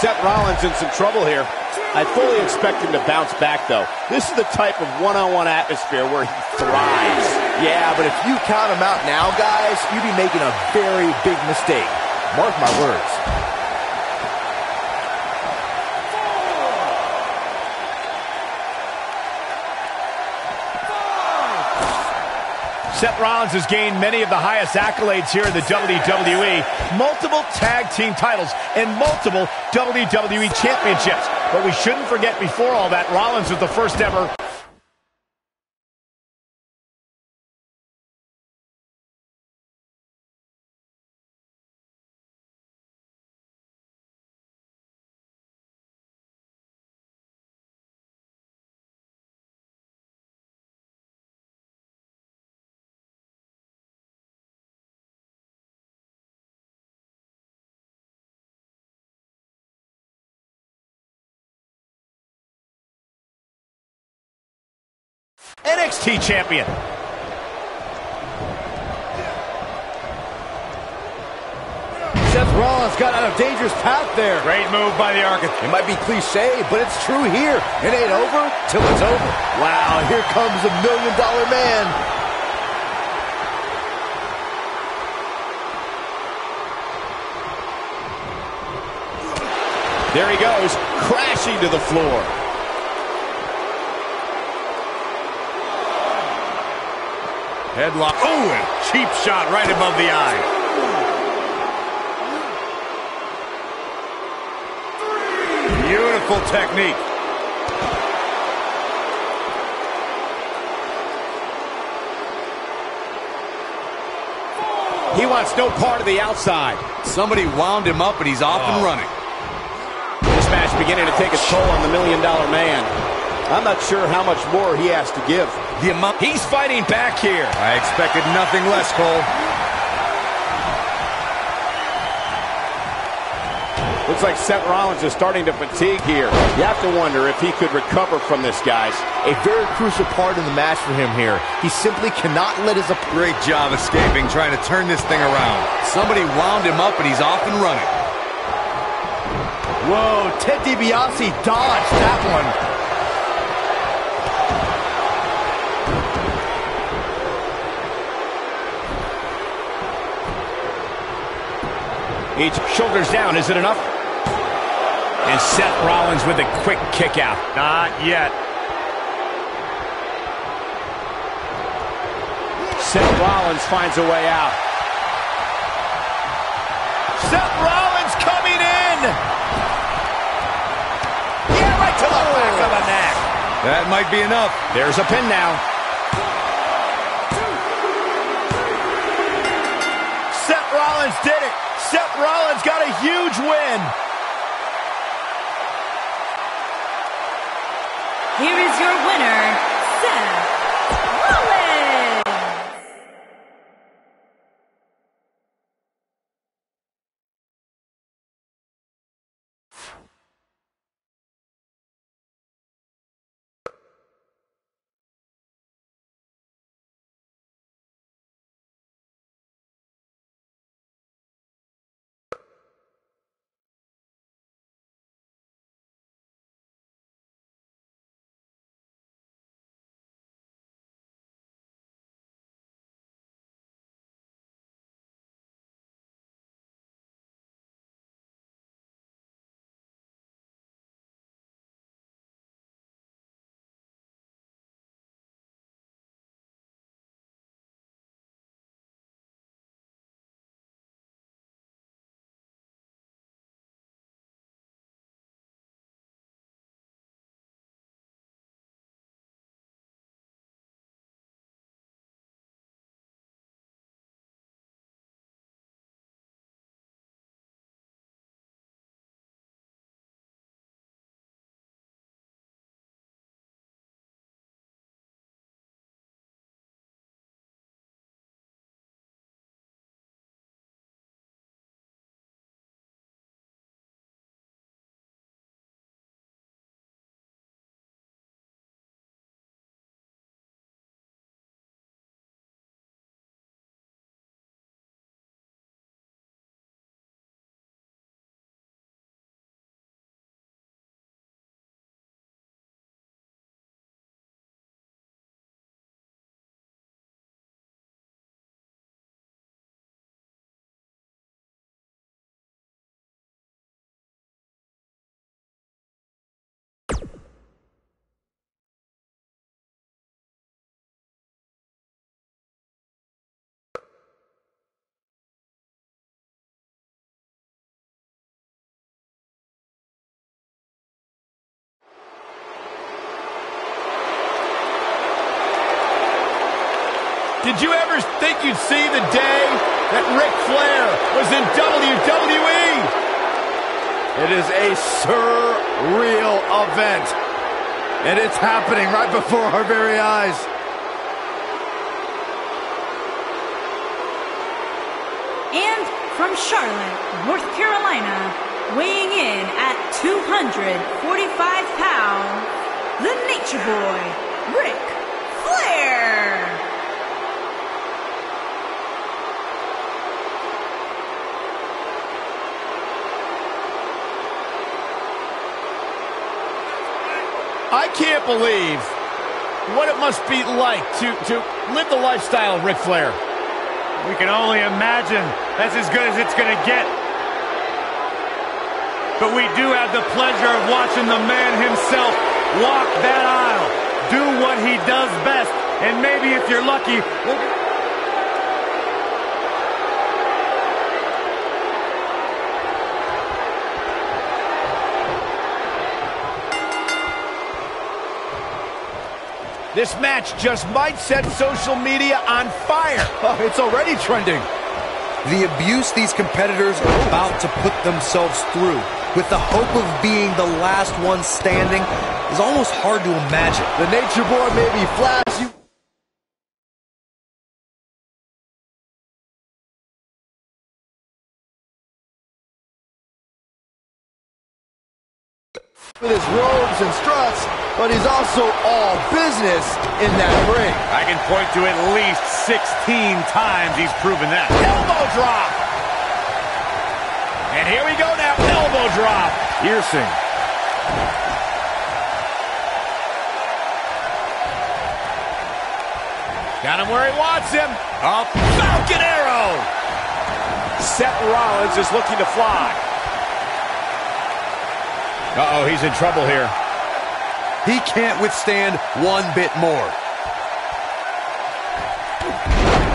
Seth Rollins in some trouble here. I fully expect him to bounce back, though. This is the type of one-on-one atmosphere where he thrives. Yeah, but if you count him out now, guys, you'd be making a very big mistake. Mark my words. Seth Rollins has gained many of the highest accolades here in the WWE. Multiple tag team titles and multiple WWE championships. But we shouldn't forget, before all that, Rollins was the first ever NXT champion. Seth Rollins got out of dangerous path there. Great move by the Architect. It might be cliche, but it's true here. It ain't over till it's over. Wow, here comes the $1 Million Man. There he goes, crashing to the floor. Headlock. Oh, and cheap shot right above the eye. Beautiful technique. He wants no part of the outside. Somebody wound him up and he's off and running. This match beginning to take its toll on the $1 Million Man. I'm not sure how much more he has to give. He's fighting back here. I expected nothing less, Cole. Looks like Seth Rollins is starting to fatigue here. You have to wonder if he could recover from this, guys. A very crucial part in the match for him here. He simply cannot let his opponent. Great job escaping, trying to turn this thing around. Somebody wound him up and he's off and running. Whoa, Ted DiBiase dodged that one. Each shoulders down. Is it enough? And Seth Rollins with a quick kick out. Not yet. Seth Rollins finds a way out. Seth Rollins coming in. Yeah, right to the back of the neck. That might be enough. There's a pin now. Seth Rollins did it. Seth Rollins got a huge win. Here is your winner, Seth Rollins. Did you ever think you'd see the day that Ric Flair was in WWE? It is a surreal event. And it's happening right before our very eyes. And from Charlotte, North Carolina, weighing in at 245 pounds, the Nature Boy, Ric Flair. I can't believe what it must be like to live the lifestyle of Ric Flair. We can only imagine. That's as good as it's going to get. But we do have the pleasure of watching the man himself walk that aisle, do what he does best, and maybe if you're lucky, This match just might set social media on fire. Oh, it's already trending. The abuse these competitors are about to put themselves through with the hope of being the last one standing is almost hard to imagine. The Nature Boy may be flashy with his robes and struts, but he's also all business in that ring. I can point to at least 16 times he's proven that. Elbow drop. And here we go now, elbow drop. Piercing. Got him where he wants him. Up, Falcon Arrow. Seth Rollins is looking to fly. Uh-oh, he's in trouble here. He can't withstand one bit more.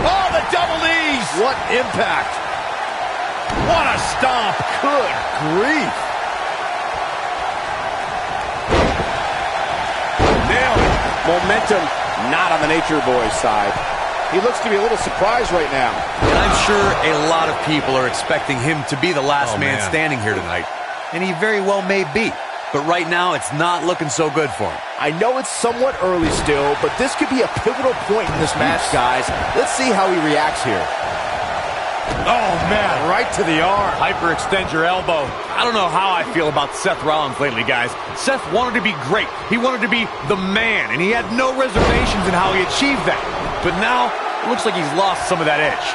Oh, the double knees. What impact. What a stomp. Good grief. Nailed it. Momentum not on the Nature Boy's side. He looks to be a little surprised right now. And I'm sure a lot of people are expecting him to be the last man standing here tonight. And he very well may be. But right now, it's not looking so good for him. I know it's somewhat early still, but this could be a pivotal point in this match, guys. Let's see how he reacts here. Oh, man, right to the arm. Hyperextend your elbow. I don't know how I feel about Seth Rollins lately, guys. Seth wanted to be great. He wanted to be the man, and he had no reservations in how he achieved that. But now, it looks like he's lost some of that edge.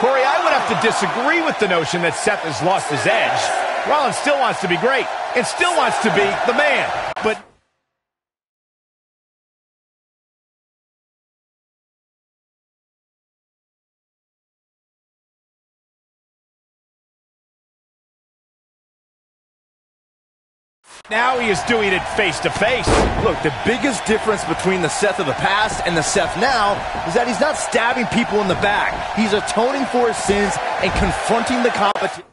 Corey, I would have to disagree with the notion that Seth has lost his edge. Rollins still wants to be great and still wants to be the man. But now he is doing it face to face. Look, the biggest difference between the Seth of the past and the Seth now is that he's not stabbing people in the back. He's atoning for his sins and confronting the competition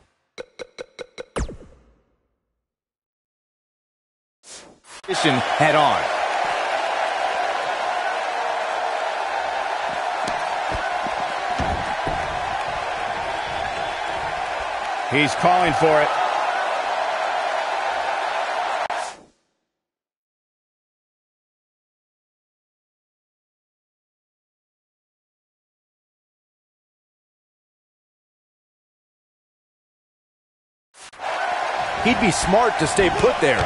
head on. He's calling for it. He'd be smart to stay put there.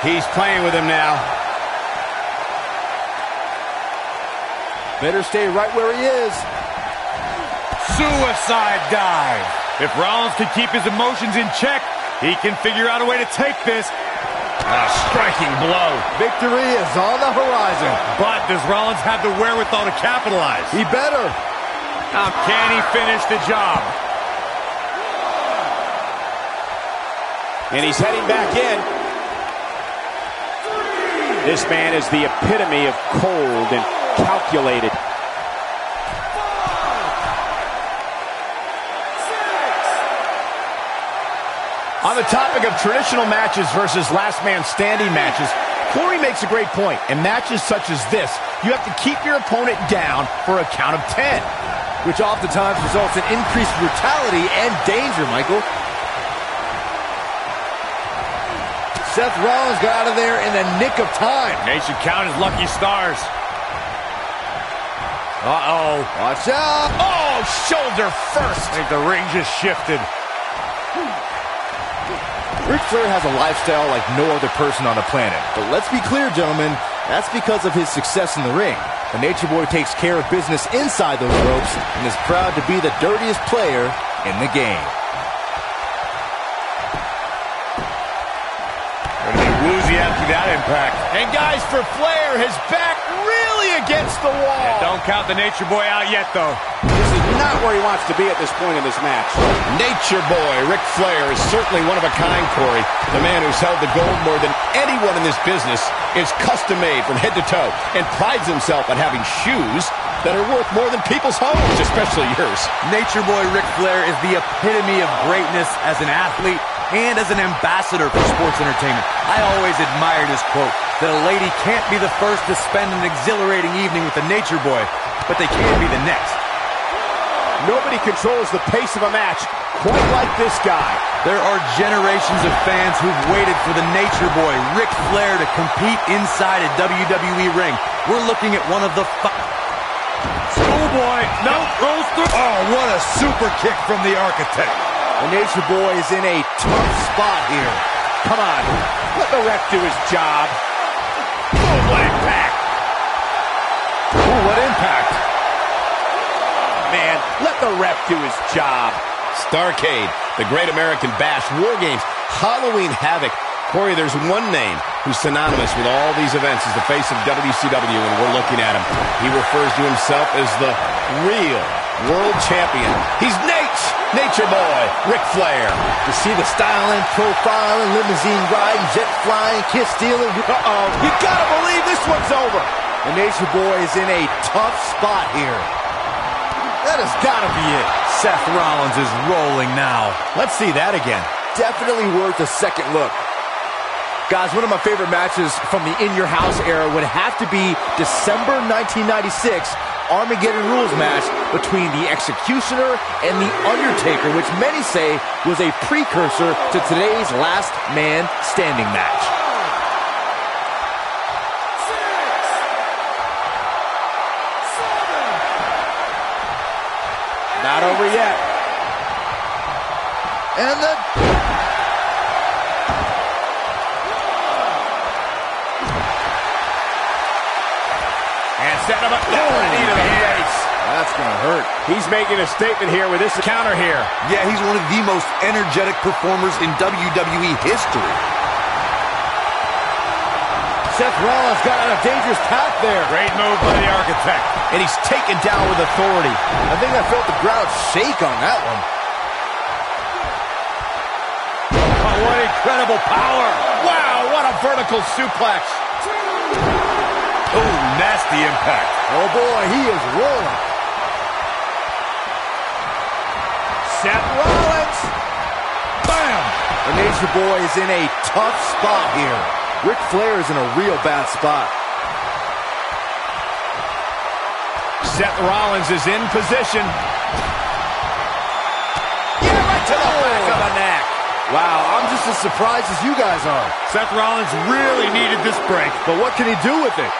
He's playing with him now. Better stay right where he is. Suicide dive. If Rollins can keep his emotions in check, he can figure out a way to take this. A striking blow. Victory is on the horizon. But does Rollins have the wherewithal to capitalize? He better. How can he finish the job? And he's heading back in. This man is the epitome of cold and calculated. On the topic of traditional matches versus last man standing matches, Corey makes a great point. In matches such as this, you have to keep your opponent down for a count of 10. Which oftentimes results in increased brutality and danger, Michael. Seth Rollins got out of there in the nick of time. They should count his lucky stars. Uh-oh. Watch out. Oh, shoulder first. I think the ring just shifted. Ric Flair has a lifestyle like no other person on the planet. But let's be clear, gentlemen, that's because of his success in the ring. The Nature Boy takes care of business inside those ropes and is proud to be the dirtiest player in the game. Gonna be woozy after that impact. And guys, for Flair, his back really against the wall. Yeah, don't count the Nature Boy out yet, though. This is not where he wants to be at this point in this match. Nature Boy, Ric Flair, is certainly one of a kind, Corey. The man who's held the gold more than anyone in this business, is custom-made from head to toe and prides himself on having shoes that are worth more than people's homes, especially yours. Nature Boy Ric Flair is the epitome of greatness as an athlete and as an ambassador for sports entertainment. I always admired his quote that a lady can't be the first to spend an exhilarating evening with the Nature Boy, but they can be the next. Nobody controls the pace of a match quite like this guy. There are generations of fans who've waited for the Nature Boy, Ric Flair, to compete inside a WWE ring. We're looking at one of the Schoolboy, no, rolls through. Oh, what a super kick from the Architect. The Nature Boy is in a tough spot here. Come on, let the ref do his job. Oh, what impact. Ooh, what impact. Man, let the ref do his job. Starrcade, the Great American Bash, War Games, Halloween Havoc. Corey, there's one name who's synonymous with all these events as the face of WCW, and we're looking at him. He refers to himself as the real world champion. He's Nature Boy, Ric Flair. You see the styling, profiling, limousine riding, jet flying, kiss stealing. Uh-oh, you gotta believe this one's over. The Nature Boy is in a tough spot here. That has gotta be it. Seth Rollins is rolling now. Let's see that again. Definitely worth a second look. Guys, one of my favorite matches from the In Your House era would have to be December 1996 Armageddon Rules match between the Executioner and the Undertaker, which many say was a precursor to today's Last Man Standing match. Not over yet. And the... And set him up. Knee to the face. That's gonna hurt. He's making a statement here with this counter here. Yeah, he's one of the most energetic performers in WWE history. Seth Rollins got on a dangerous path there. Great move by the Architect. And he's taken down with authority. I think I felt the ground shake on that one. Oh, what incredible power. Wow, what a vertical suplex. Oh, nasty impact. Oh boy, he is rolling. Seth Rollins. Bam! The Nature Boy is in a tough spot here. Ric Flair is in a real bad spot. Seth Rollins is in position. Yeah, right to the back of the neck. Wow, I'm just as surprised as you guys are. Seth Rollins really needed this break. But what can he do with it?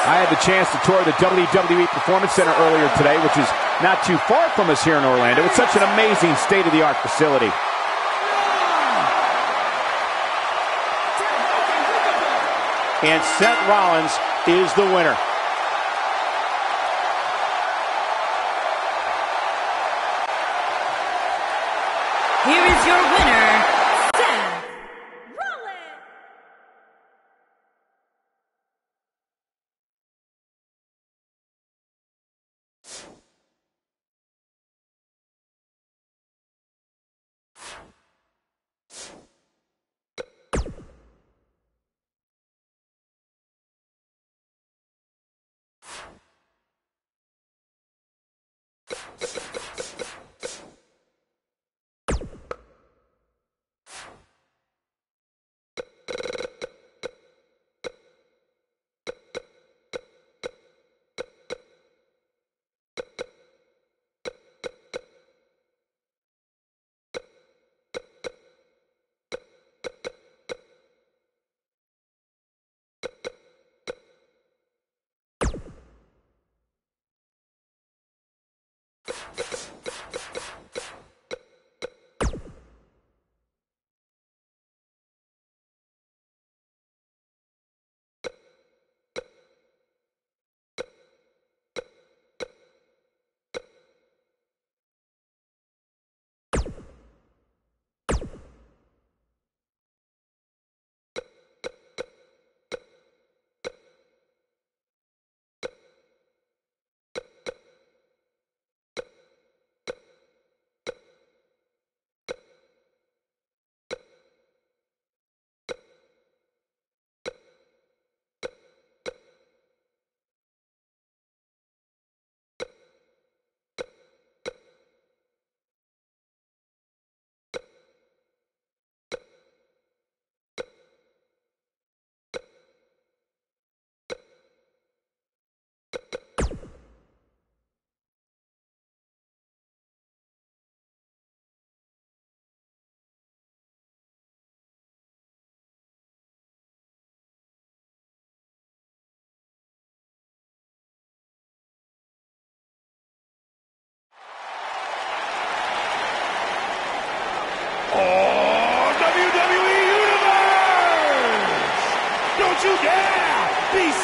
I had the chance to tour the WWE Performance Center earlier today, which is not too far from us here in Orlando. It's such an amazing state-of-the-art facility. And Seth Rollins is the winner. Here is your winner, Seth Rollins.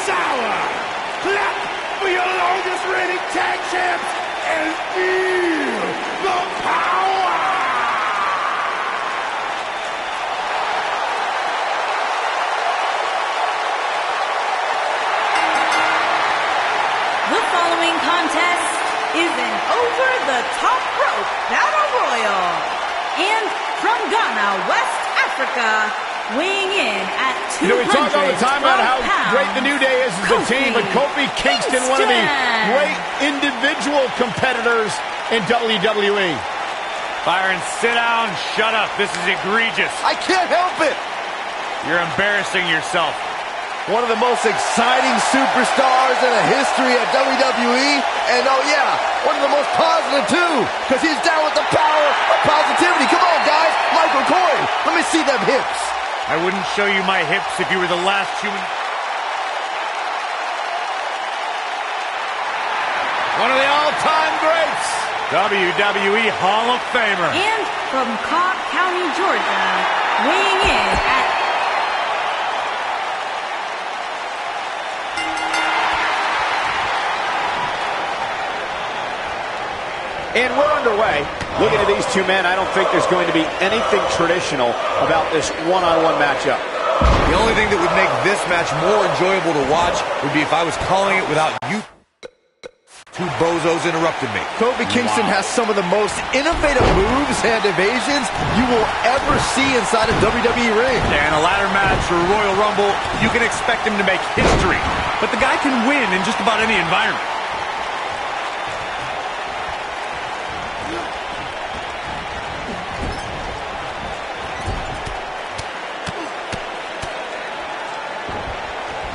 sour. Clap for your longest reigning tag champs and feel the power. The following contest is an over-the-top rope battle royal. And from Ghana, West Africa, weighing in at 212 we talk all the time about how great the New Day is as a team, but Kofi Kingston, one of the great individual competitors in WWE. Byron, sit down, shut up. This is egregious. I can't help it. You're embarrassing yourself. One of the most exciting superstars in the history of WWE. And oh yeah, one of the most positive too, because he's down with the power of positivity. Come on, guys. Michael Corey, let me see them hips. I wouldn't show you my hips if you were the last human. One of the all-time greats, WWE Hall of Famer. And from Cobb County, Georgia, weighing in at And we're underway. Looking at these two men, I don't think there's going to be anything traditional about this one-on-one matchup. The only thing that would make this match more enjoyable to watch would be if I was calling it without you two bozos interrupted me. Kofi Kingston has some of the most innovative moves and evasions you will ever see inside a WWE ring. And a ladder match or a Royal Rumble, you can expect him to make history. But the guy can win in just about any environment.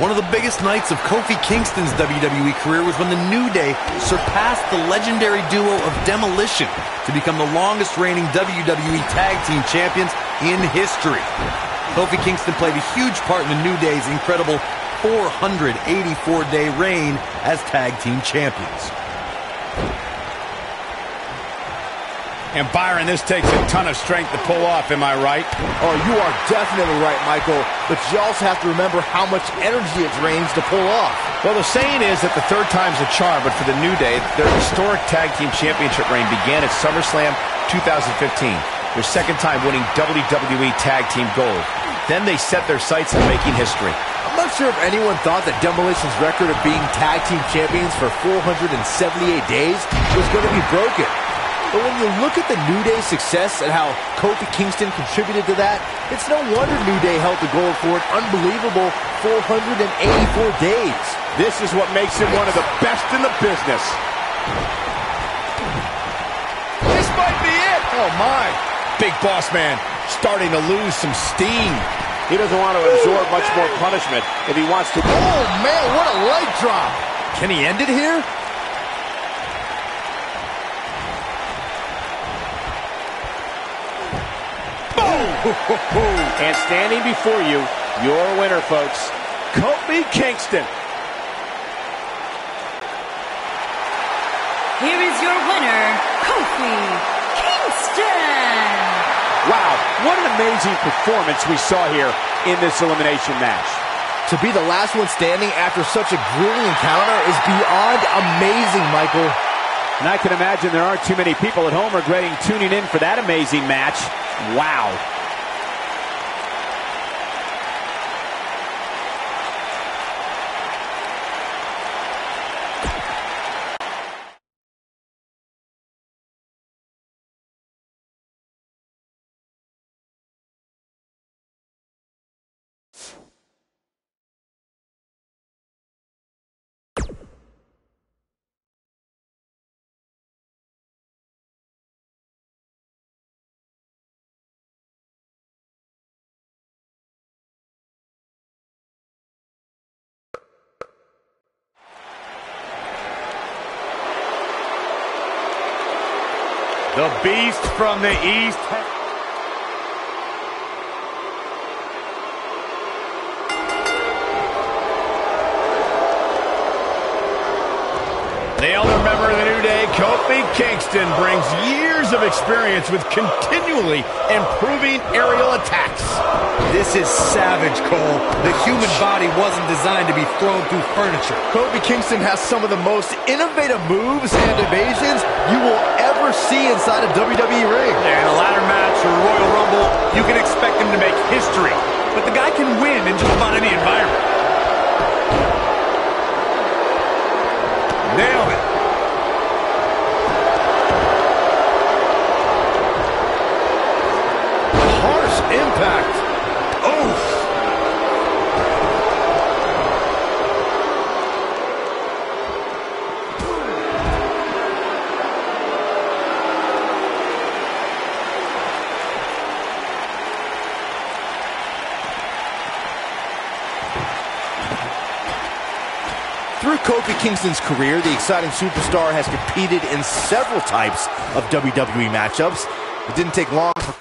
One of the biggest nights of Kofi Kingston's WWE career was when the New Day surpassed the legendary duo of Demolition to become the longest reigning WWE Tag Team Champions in history. Kofi Kingston played a huge part in the New Day's incredible 484-day reign as Tag Team Champions. And Byron, this takes a ton of strength to pull off, am I right? Oh, you are definitely right, Michael. But you also have to remember how much energy it drains to pull off. Well, the saying is that the third time's a charm, but for the New Day, their historic Tag Team Championship reign began at SummerSlam 2015, their second time winning WWE Tag Team Gold. Then they set their sights on making history. I'm not sure if anyone thought that Demolition's record of being Tag Team Champions for 478 days was going to be broken. But when you look at the New Day's success and how Kofi Kingston contributed to that, it's no wonder New Day held the gold for an unbelievable 484 days. This is what makes him one of the best in the business. This might be it. Oh, my. Big Boss Man starting to lose some steam. He doesn't want to absorb much more punishment if he wants to. Oh, man, what a leg drop. Can he end it here? And standing before you, your winner, folks, Kofi Kingston. Here is your winner, Kofi Kingston. Wow, what an amazing performance we saw here in this elimination match. To be the last one standing after such a grueling encounter is beyond amazing, Michael. And I can imagine there aren't too many people at home regretting tuning in for that amazing match. Wow. The Beast from the East. The elder member of the New Day Kofi Kingston brings years of experience with continually improving aerial attacks. This is savage, Cole. The human body wasn't designed to be thrown through furniture. Kofi Kingston has some of the most innovative moves and evasions you will ever see inside a WWE ring. Yeah, in a ladder match or Royal Rumble, you can expect him to make history. But the guy can win in just about any environment. Nailed it. Harsh impact. Oof. Through Kofi Kingston's career, the exciting superstar has competed in several types of WWE matchups. It didn't take long for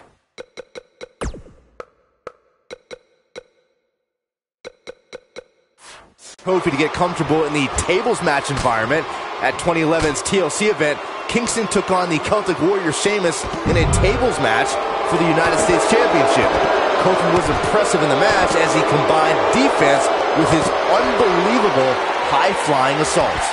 Kofi to get comfortable in the tables match environment. At 2011's TLC event, Kingston took on the Celtic Warrior Sheamus in a tables match for the United States Championship. Kofi was impressive in the match as he combined defense with his unbelievable high-flying assaults.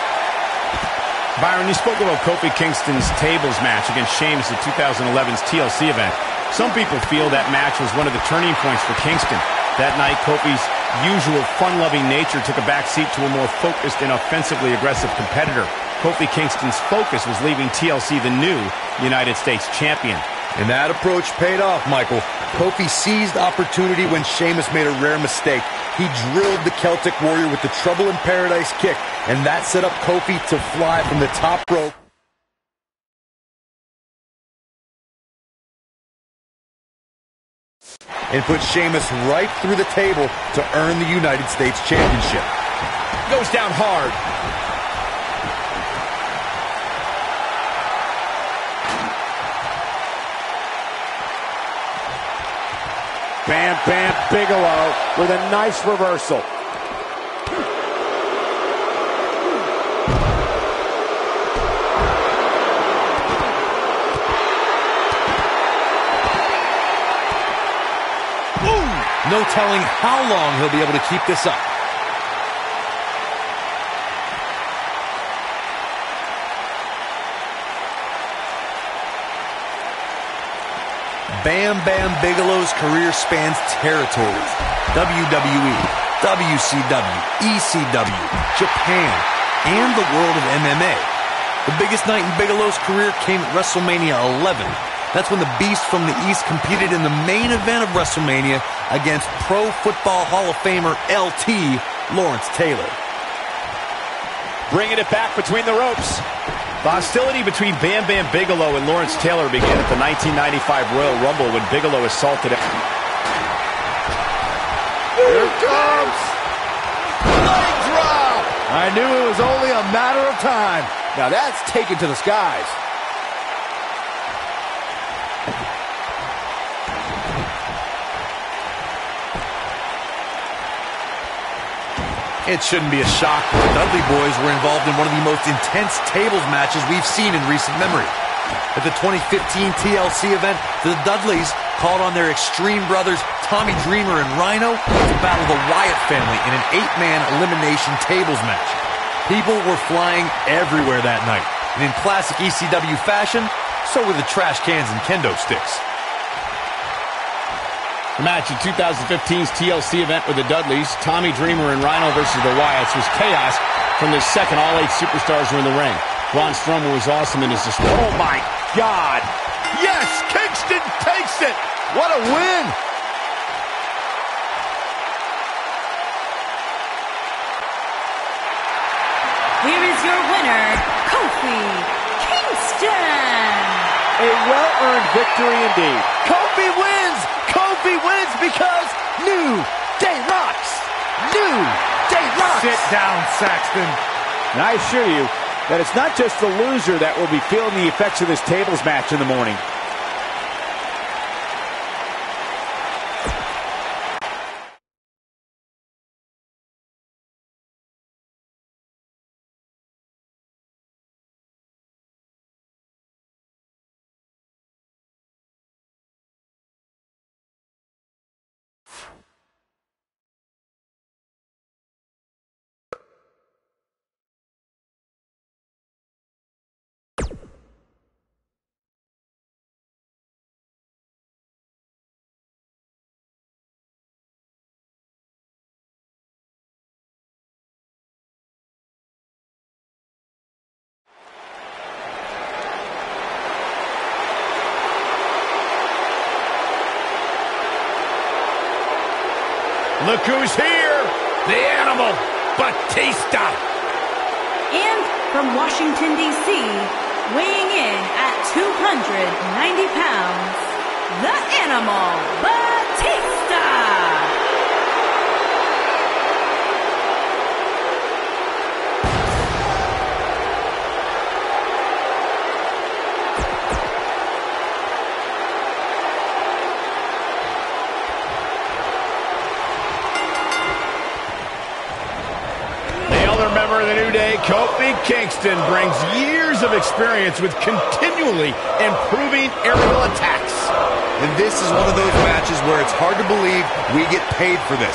Byron, you spoke about Kofi Kingston's tables match against Sheamus at 2011's TLC event. Some people feel that match was one of the turning points for Kingston. That night, Kofi's usual fun-loving nature took a backseat to a more focused and offensively aggressive competitor. Kofi Kingston's focus was leaving TLC the new United States champion. And that approach paid off, Michael. Kofi seized opportunity when Sheamus made a rare mistake. He drilled the Celtic Warrior with the Trouble in Paradise kick, and that set up Kofi to fly from the top rope. And put Sheamus right through the table to earn the United States Championship. Goes down hard. Bam Bam Bigelow with a nice reversal. No telling how long he'll be able to keep this up. Bam Bam Bigelow's career spans territories: WWE, WCW, ECW, Japan, and the world of MMA. The biggest night in Bigelow's career came at WrestleMania 11. That's when the Beast from the East competed in the main event of WrestleMania against Pro Football Hall of Famer LT Lawrence Taylor. Bringing it back between the ropes. The hostility between Bam Bam Bigelow and Lawrence Taylor began at the 1995 Royal Rumble when Bigelow assaulted him. Here it comes! Leg drop! I knew it was only a matter of time. Now that's taken to the skies. It shouldn't be a shock that the Dudley Boys were involved in one of the most intense tables matches we've seen in recent memory. At the 2015 TLC event, the Dudleys called on their Extreme brothers Tommy Dreamer and Rhino to battle the Wyatt family in an 8-man elimination tables match. People were flying everywhere that night, and in classic ECW fashion, so were the trash cans and kendo sticks. The match in 2015's TLC event with the Dudleys, Tommy Dreamer and Rhino versus the Wyatts, was chaos from the second all 8 superstars were in the ring. Braun Strowman was awesome in his display. Oh my God! Yes! Kingston takes it! What a win! Here is your winner, Kofi Kingston. A well-earned victory indeed. Kofi wins! Kofi wins because New Day rocks! New Day rocks! Sit down, Saxton. And I assure you that it's not just the loser that will be feeling the effects of this tables match in the morning. look who's here. The Animal, Batista. And from Washington, D.C., weighing in at 290 pounds, the Animal, Batista. Member of the New Day, Kofi Kingston, brings years of experience with continually improving aerial attacks. And this is one of those matches where it's hard to believe we get paid for this.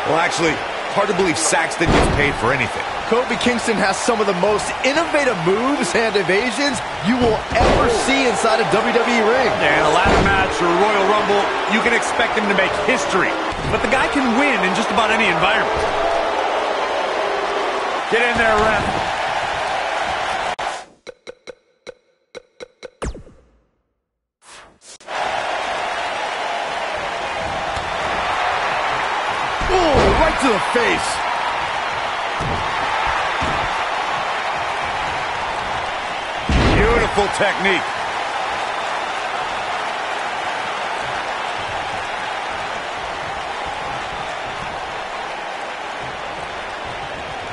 Well, actually, hard to believe Saxton gets paid for anything. Kofi Kingston has some of the most innovative moves and evasions you will ever see inside a WWE ring. And a ladder match or a Royal Rumble, you can expect him to make history. But the guy can win in just about any environment. Get in there, ref. Oh, right to the face. Beautiful technique.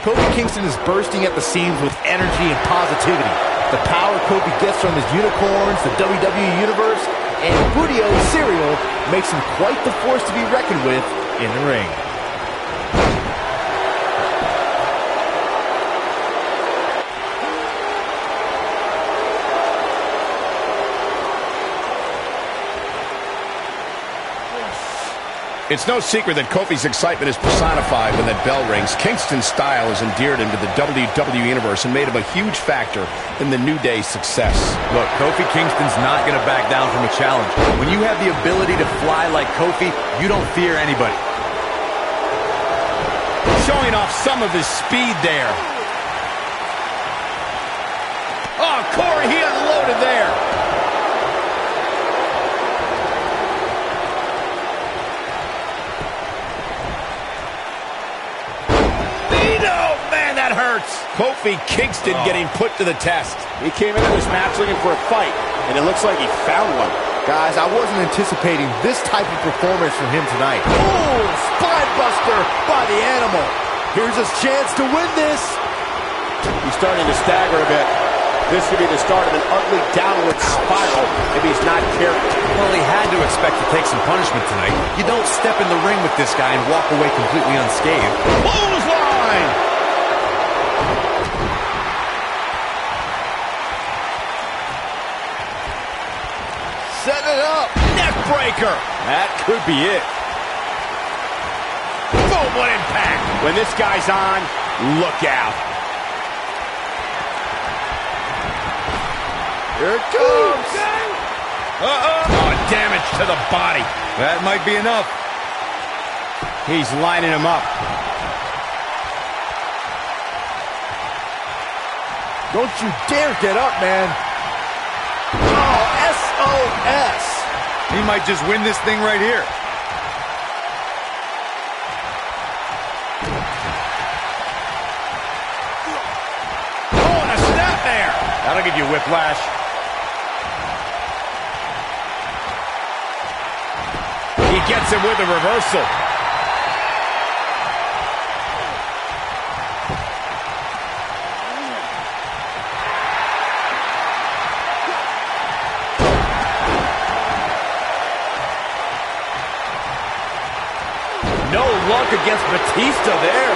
Kofi Kingston is bursting at the seams with energy and positivity. The power Kofi gets from his unicorns, the WWE Universe, and Budio cereal makes him quite the force to be reckoned with in the ring. It's no secret that Kofi's excitement is personified when that bell rings. Kingston's style has endeared him to the WWE Universe and made him a huge factor in the New Day's success. Look, Kofi Kingston's not going to back down from a challenge. When you have the ability to fly like Kofi, you don't fear anybody. Showing off some of his speed there. Oh, Corey, he unloaded there. Kofi Kingston getting put to the test. He came into this match looking for a fight, and it looks like he found one. Guys, I wasn't anticipating this type of performance from him tonight. Oh, spine buster by the Animal. Here's his chance to win this. He's starting to stagger a bit. This could be the start of an ugly downward spiral if he's not careful. Well, he had to expect to take some punishment tonight. You don't step in the ring with this guy and walk away completely unscathed. Clothesline! Setting it up. Neck breaker. That could be it. Boom, what impact. When this guy's on, look out. Here it comes. Oh, damage to the body. That might be enough. He's lining him up. Don't you dare get up, man. Oh, SOS. He might just win this thing right here. Oh, and a snap there. That'll give you whiplash. He gets him with a reversal. No luck against Batista there.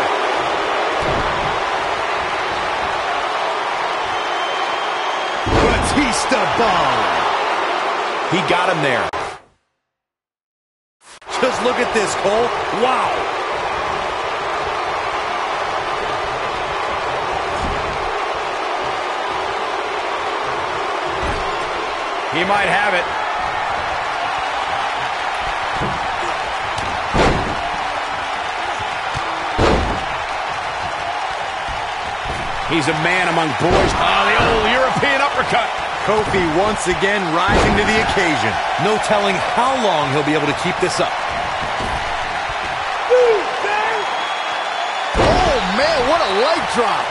Batista bomb. He got him there. Just look at this, Cole. Wow. He might have it. He's a man among boys. Oh, the old European uppercut. Kofi once again rising to the occasion. No telling how long he'll be able to keep this up. Woo! drop.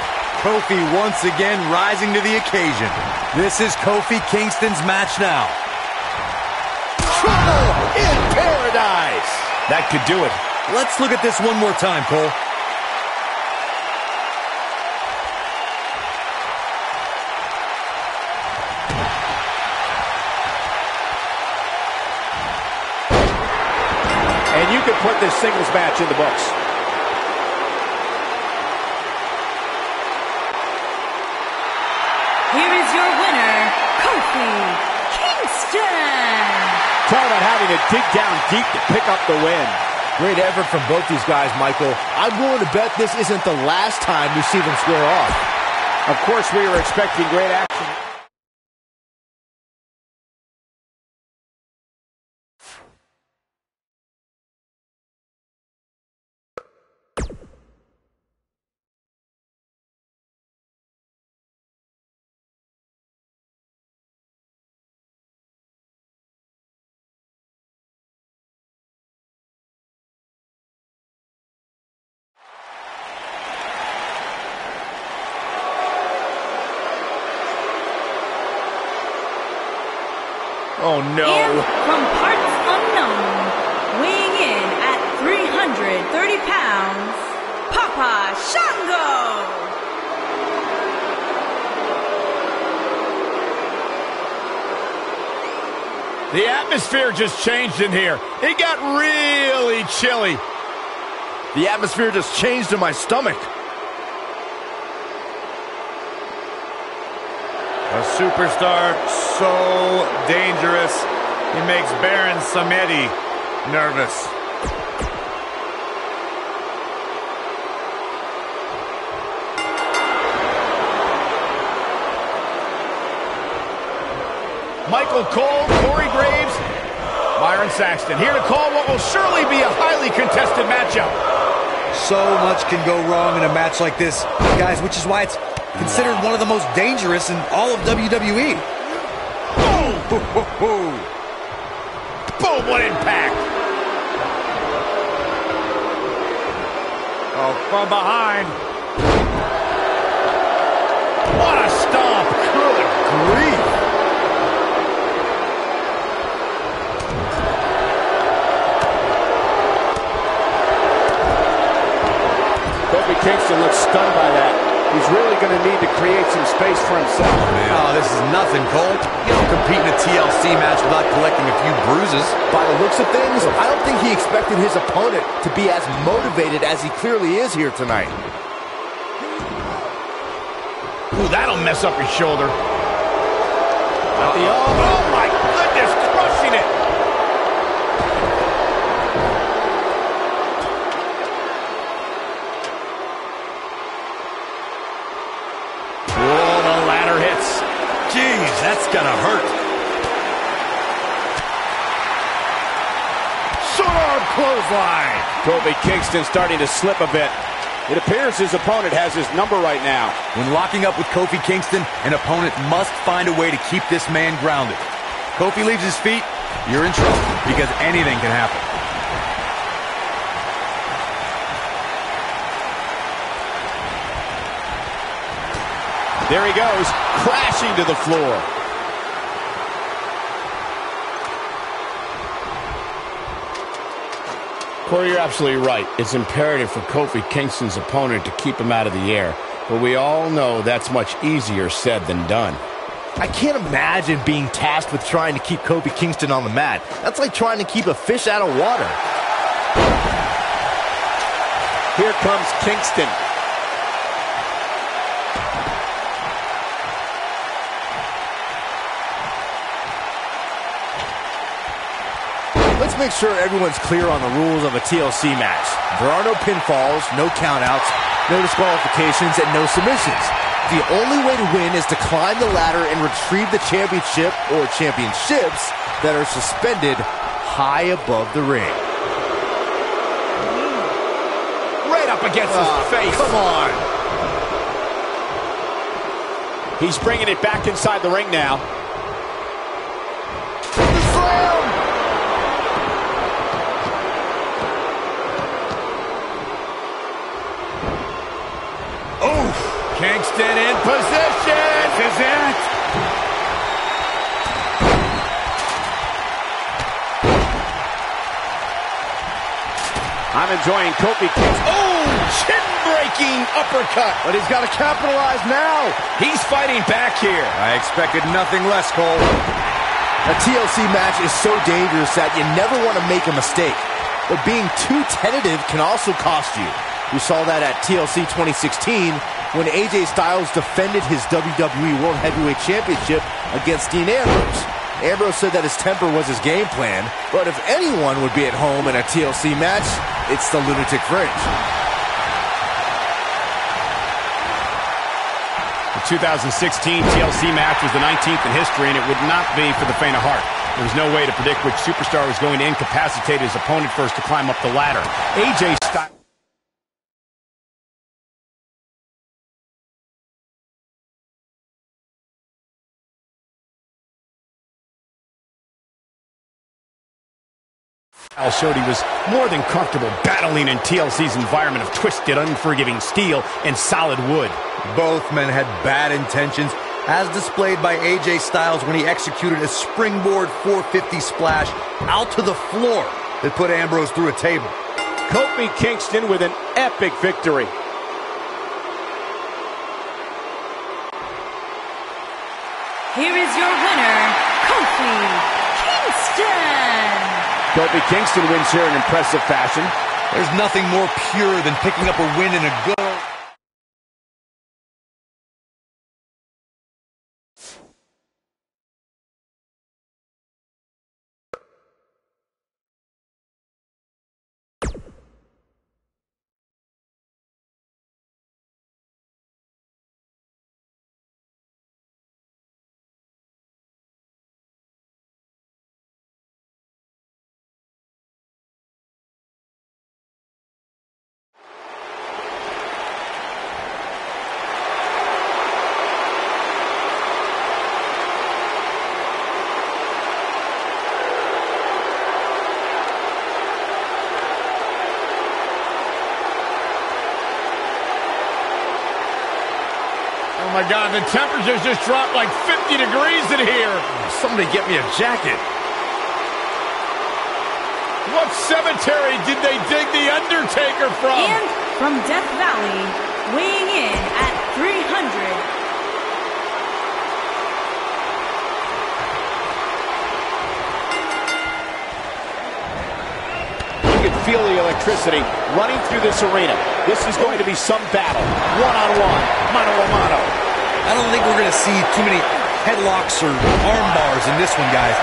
Kofi once again rising to the occasion. This is Kofi Kingston's match now. Trouble in paradise. That could do it. Let's look at this one more time, Cole. And you can put this singles match in the books. Here is your winner, Kofi Kingston. Talk about having to dig down deep to pick up the win. Great effort from both these guys, Michael. I'm willing to bet this isn't the last time we see them square off. Of course, we were expecting great action. Oh, no. And from parts unknown, weighing in at 330 pounds, Papa Shango. The atmosphere just changed in here. It got really chilly. The atmosphere just changed in my stomach. A superstar so dangerous, he makes Baron Samedi nervous. Michael Cole, Corey Graves, Byron Saxton, here to call what will surely be a highly contested matchup. So much can go wrong in a match like this, guys, which is why it's considered one of the most dangerous in all of WWE. Boom, what impact. Oh, from behind. What a stomp. Good grief. Kofi Kingston looks stunned by that. He's really going to need to create some space for himself. Oh, this is nothing, Cole. You don't compete in a TLC match without collecting a few bruises. By the looks of things, I don't think he expected his opponent to be as motivated as he clearly is here tonight. Ooh, that'll mess up your shoulder. Oh, my goodness, crushing it. Oh, the ladder hits. Jeez, that's gonna hurt. Short arm clothesline. Kofi Kingston starting to slip a bit. It appears his opponent has his number right now. When locking up with Kofi Kingston, an opponent must find a way to keep this man grounded. Kofi leaves his feet, you're in trouble, because anything can happen. There he goes, crashing to the floor. Corey, you're absolutely right. It's imperative for Kofi Kingston's opponent to keep him out of the air. But we all know that's much easier said than done. I can't imagine being tasked with trying to keep Kofi Kingston on the mat. That's like trying to keep a fish out of water. Here comes Kingston. Let's make sure everyone's clear on the rules of a TLC match. There are no pinfalls, no countouts, no disqualifications, and no submissions. The only way to win is to climb the ladder and retrieve the championship or championships that are suspended high above the ring. Right up against his face. Come on. He's bringing it back inside the ring now. Kingston in position. This is it. I'm enjoying Kofi Kingston. Oh, chin-breaking uppercut. But he's got to capitalize now. He's fighting back here. I expected nothing less, Cole. A TLC match is so dangerous that you never want to make a mistake. But being too tentative can also cost you. We saw that at TLC 2016 when AJ Styles defended his WWE World Heavyweight Championship against Dean Ambrose. Ambrose said that his temper was his game plan, but if anyone would be at home in a TLC match, it's the Lunatic Fringe. The 2016 TLC match was the 19th in history, and it would not be for the faint of heart. There was no way to predict which superstar was going to incapacitate his opponent first to climb up the ladder. AJ Styles. Showed he was more than comfortable battling in TLC's environment of twisted, unforgiving steel and solid wood. Both men had bad intentions, as displayed by AJ Styles when he executed a springboard 450 splash out to the floor that put Ambrose through a table. Kofi Kingston with an epic victory. Here is your winner, Kofi Kingston. Kofi Kingston wins here in impressive fashion. There's nothing more pure than picking up a win in a good... Oh my God, the temperature's just dropped like 50 degrees in here. Somebody get me a jacket. What cemetery did they dig The Undertaker from? And from Death Valley, weighing in at 300. You can feel the electricity running through this arena. This is going to be some battle. One-on-one, mano-a-mano. I don't think we're going to see too many headlocks or arm bars in this one, guys.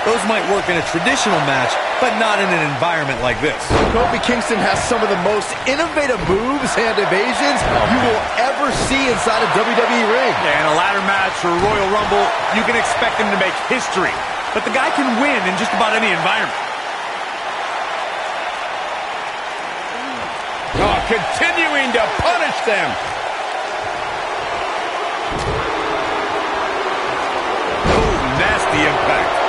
Those might work in a traditional match, but not in an environment like this. Kofi Kingston has some of the most innovative moves and evasions you will ever see inside a WWE ring. Yeah, in a ladder match or a Royal Rumble, you can expect him to make history. But the guy can win in just about any environment. Oh, continuing to punish them. Oh, nasty impact.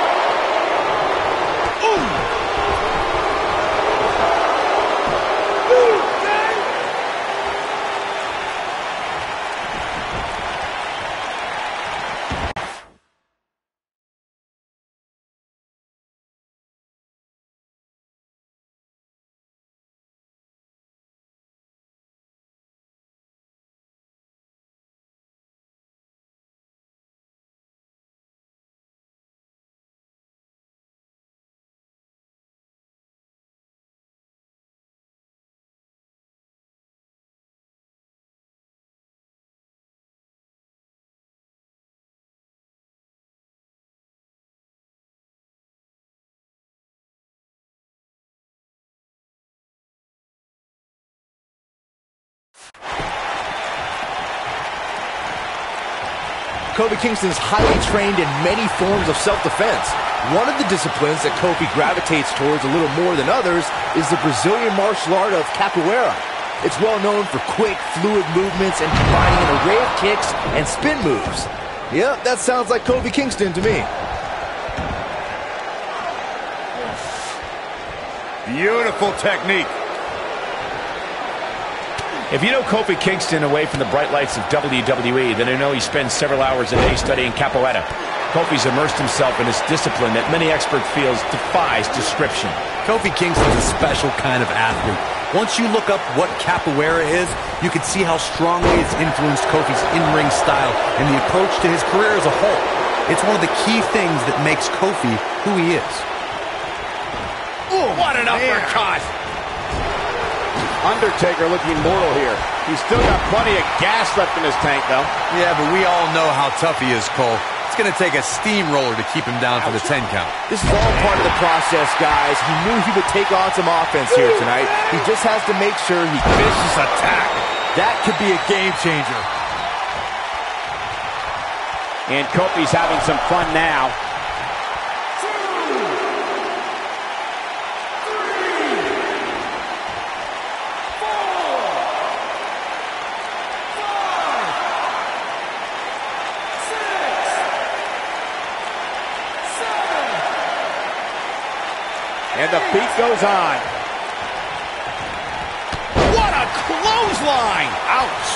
Kofi Kingston is highly trained in many forms of self-defense. One of the disciplines that Kofi gravitates towards a little more than others is the Brazilian martial art of capoeira. It's well known for quick, fluid movements and combining an array of kicks and spin moves. Yep, that sounds like Kofi Kingston to me. Beautiful technique. If you know Kofi Kingston away from the bright lights of WWE, then you know he spends several hours a day studying capoeira. Kofi's immersed himself in this discipline that many experts feel defies description. Kofi Kingston's a special kind of athlete. Once you look up what capoeira is, you can see how strongly it's influenced Kofi's in-ring style and the approach to his career as a whole. It's one of the key things that makes Kofi who he is. Ooh, what an uppercut! Undertaker looking mortal here. He's still got plenty of gas left in his tank, though. Yeah, but we all know how tough he is, Cole. It's going to take a steamroller to keep him down for the 10 count. This is all part of the process, guys. He knew he would take on some offense here tonight. He just has to make sure he... Vicious attack. That could be a game changer. And Kofi's having some fun now. And the beat goes on. What a clothesline! Ouch.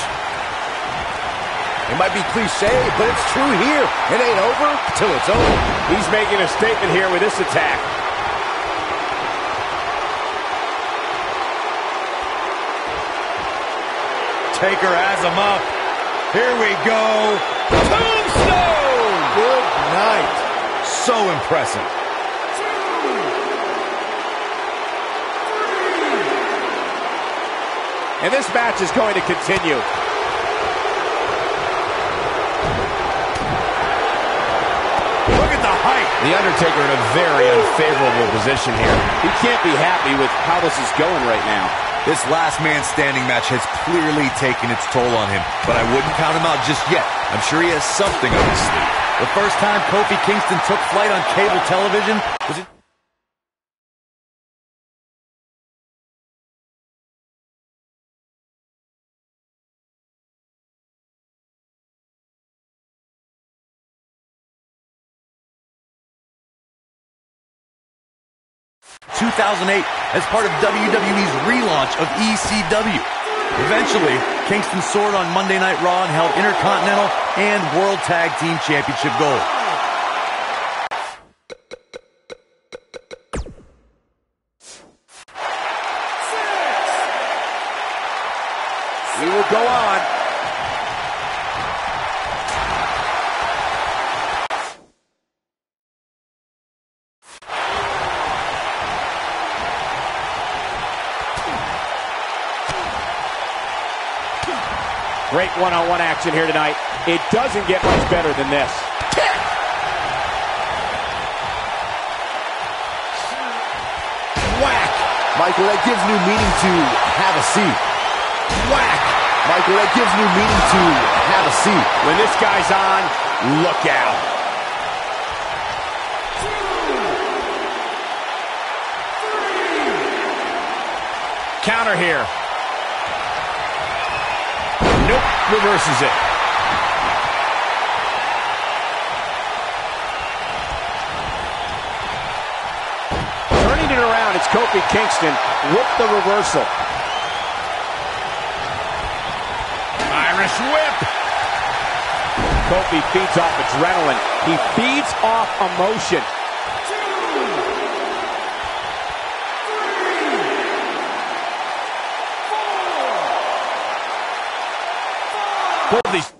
It might be cliche, but it's true here. It ain't over till it's over. He's making a statement here with this attack. Taker has him up. Here we go. Tombstone! Good night. So impressive. And this match is going to continue. Look at the height. The Undertaker in a very unfavorable position here. He can't be happy with how this is going right now. This last man standing match has clearly taken its toll on him, but I wouldn't count him out just yet. I'm sure he has something up his sleeve. The first time Kofi Kingston took flight on cable television was in... ...2008 as part of WWE's relaunch of ECW. Eventually, Kingston soared on Monday Night Raw and held Intercontinental and World Tag Team Championship gold. We will go on. Great one-on-one action here tonight. It doesn't get much better than this. Kick! Whack! Michael, that gives new meaning to have a seat. Whack! Michael, that gives new meaning to have a seat. When this guy's on, look out. Counter here. Nope, reverses it. Turning it around, it's Kofi Kingston with the reversal. Irish whip. Kofi feeds off adrenaline. He feeds off emotion. Both these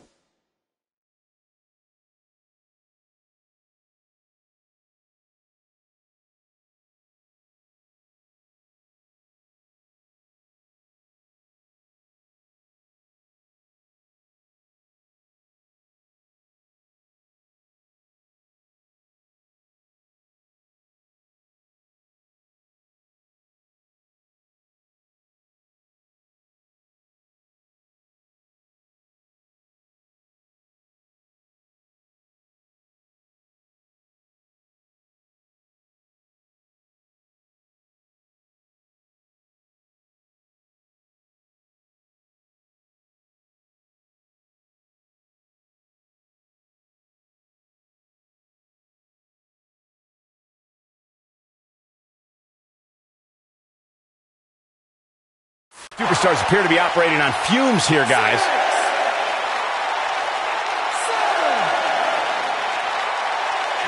Superstars appear to be operating on fumes here, guys.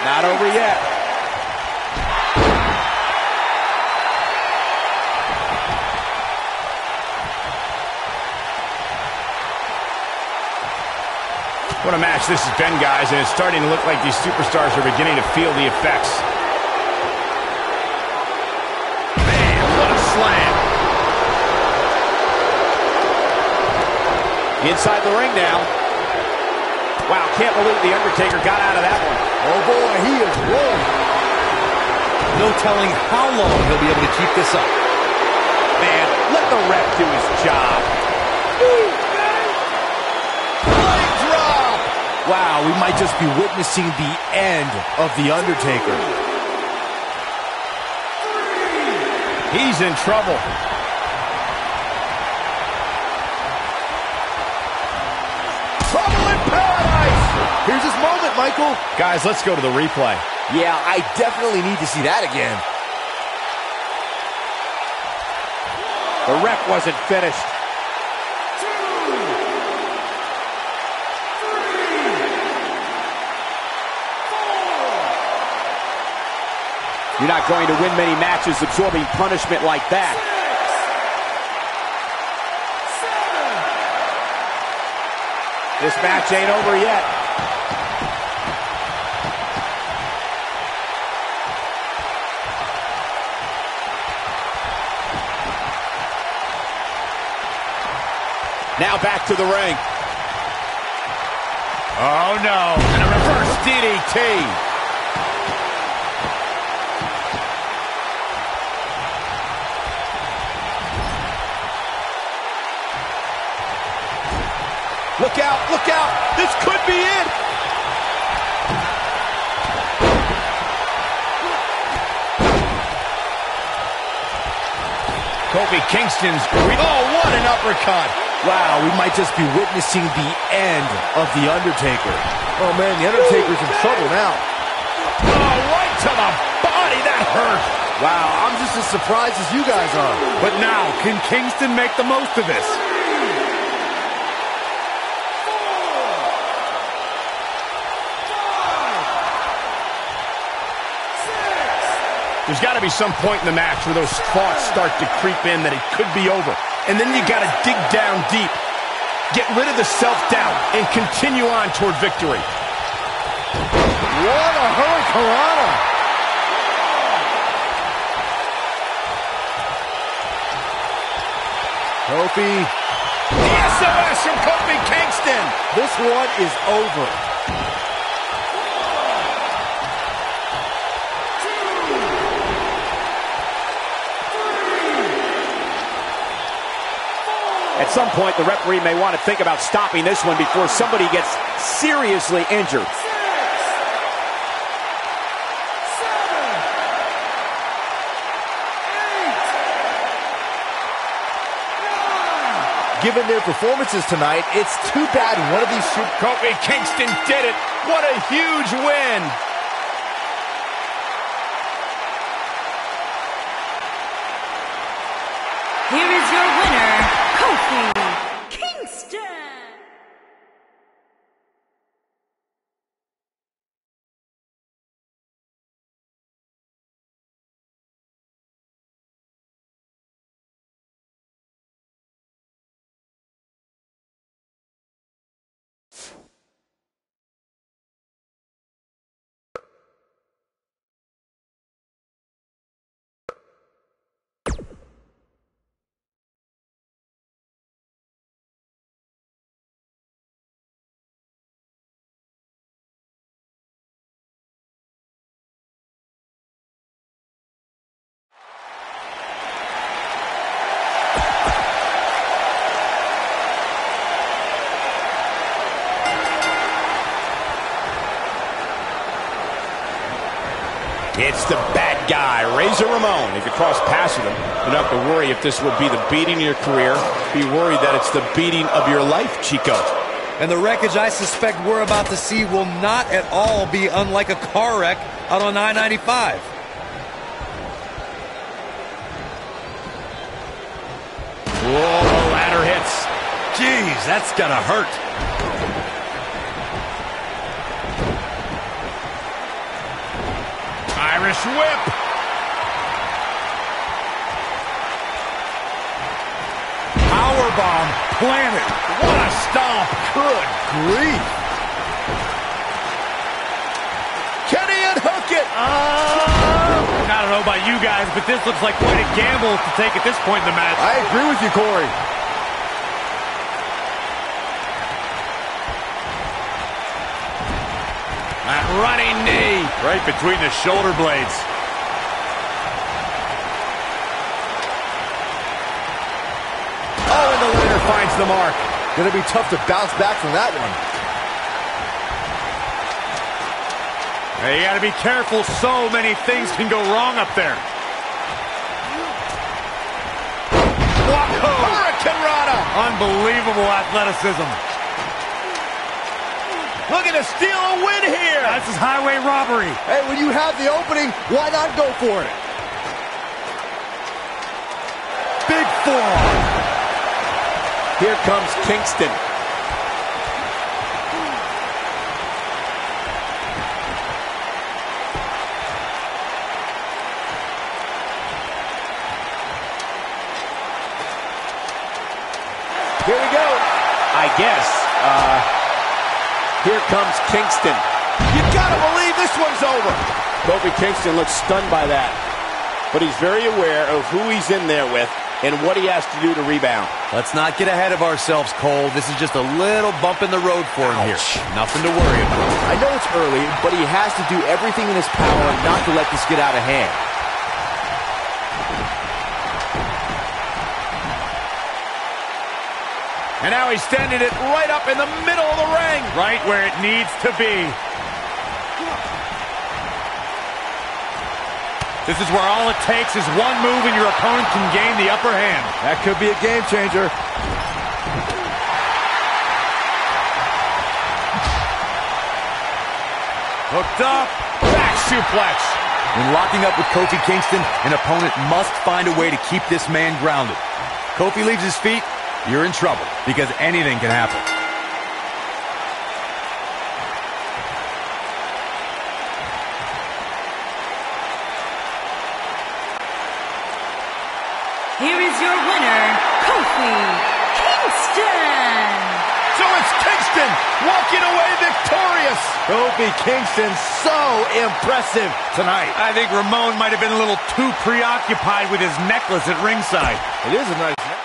Not over yet. What a match this has been, guys, and it's starting to look like these superstars are beginning to feel the effects. Man, what a slam. Inside the ring now. Wow, can't believe The Undertaker got out of that one. Oh boy, he is rolling. No telling how long he'll be able to keep this up. Man, let the ref do his job. Leg drop! Wow, we might just be witnessing the end of The Undertaker. He's in trouble. Trouble in paradise! Here's his moment, Michael. Guys, let's go to the replay. Yeah, I definitely need to see that again. The ref wasn't finished. You're not going to win many matches absorbing punishment like that. This match ain't over yet. Now back to the ring. Oh, no. And a reverse DDT. Look out, look out. This could be it. Kofi Kingston's... Oh, what an uppercut. Wow, we might just be witnessing the end of The Undertaker. Oh man, The Undertaker's in trouble now. Oh, right to the body. That hurt. Wow, I'm just as surprised as you guys are. But now, can Kingston make the most of this? There's got to be some point in the match where those thoughts start to creep in that it could be over. And then you got to dig down deep. Get rid of the self-doubt and continue on toward victory. What a hurricanrana! Kofi. The SOS from Kofi Kingston. This one is over. At some point, the referee may want to think about stopping this one before somebody gets seriously injured. Given their performances tonight, it's too bad one of these Kofi Kingston did it. What a huge win. Here is your winner, Kofi Kingston. It's the bad guy, Razor Ramon. If you cross paths with him, you don't have to worry if this would be the beating of your career. Be worried that it's the beating of your life, Chico. And the wreckage I suspect we're about to see will not at all be unlike a car wreck out on I-95. Whoa, the ladder hits. Jeez, that's gotta hurt. Irish whip. Powerbomb planted. What a stomp. Good grief. Can he unhook it? I don't know about you guys, but this looks like quite a gamble to take at this point in the match. I agree with you, Corey. That running knee. Right between the shoulder blades. Oh, and the ladder finds the mark. Gonna be tough to bounce back from that one. Hey, you gotta be careful. So many things can go wrong up there. Hurricane Rana. Unbelievable athleticism. Looking to steal a win here. This is highway robbery. Hey, when you have the opening, why not go for it? Big forearm. Here comes Kingston. Here we go. I guess. Here comes Kingston. You gotta believe this one's over. Kofi Kingston looks stunned by that. But he's very aware of who he's in there with and what he has to do to rebound. Let's not get ahead of ourselves, Cole. This is just a little bump in the road for him here. Nothing to worry about. I know it's early, but he has to do everything in his power not to let this get out of hand. And now he's standing it right up in the middle of the ring. Right where it needs to be. This is where all it takes is one move and your opponent can gain the upper hand. That could be a game changer. Hooked up. Back suplex. When locking up with Kofi Kingston, an opponent must find a way to keep this man grounded. Kofi leaves his feet, you're in trouble, because anything can happen. Here is your winner, Kofi Kingston. So it's Kingston walking away victorious. Kofi Kingston, so impressive tonight. I think Ramon might have been a little too preoccupied with his necklace at ringside. It is a nice match.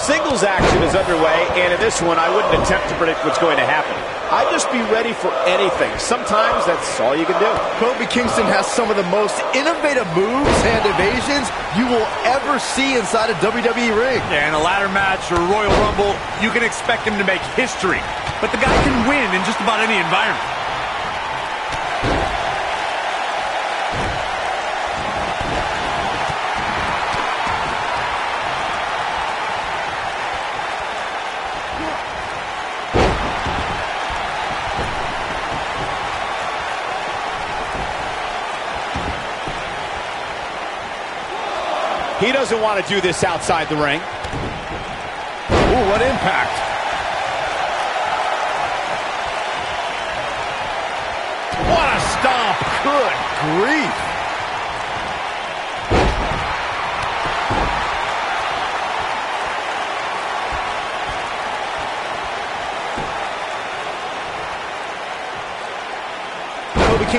Singles action is underway, and in this one, I wouldn't attempt to predict what's going to happen. I'd just be ready for anything. Sometimes that's all you can do. Kofi Kingston has some of the most innovative moves and evasions you will ever see inside a WWE ring. Yeah, in a ladder match or Royal Rumble, you can expect him to make history. But the guy can win in just about any environment. He doesn't want to do this outside the ring. Ooh, what impact. What a stomp. Good grief.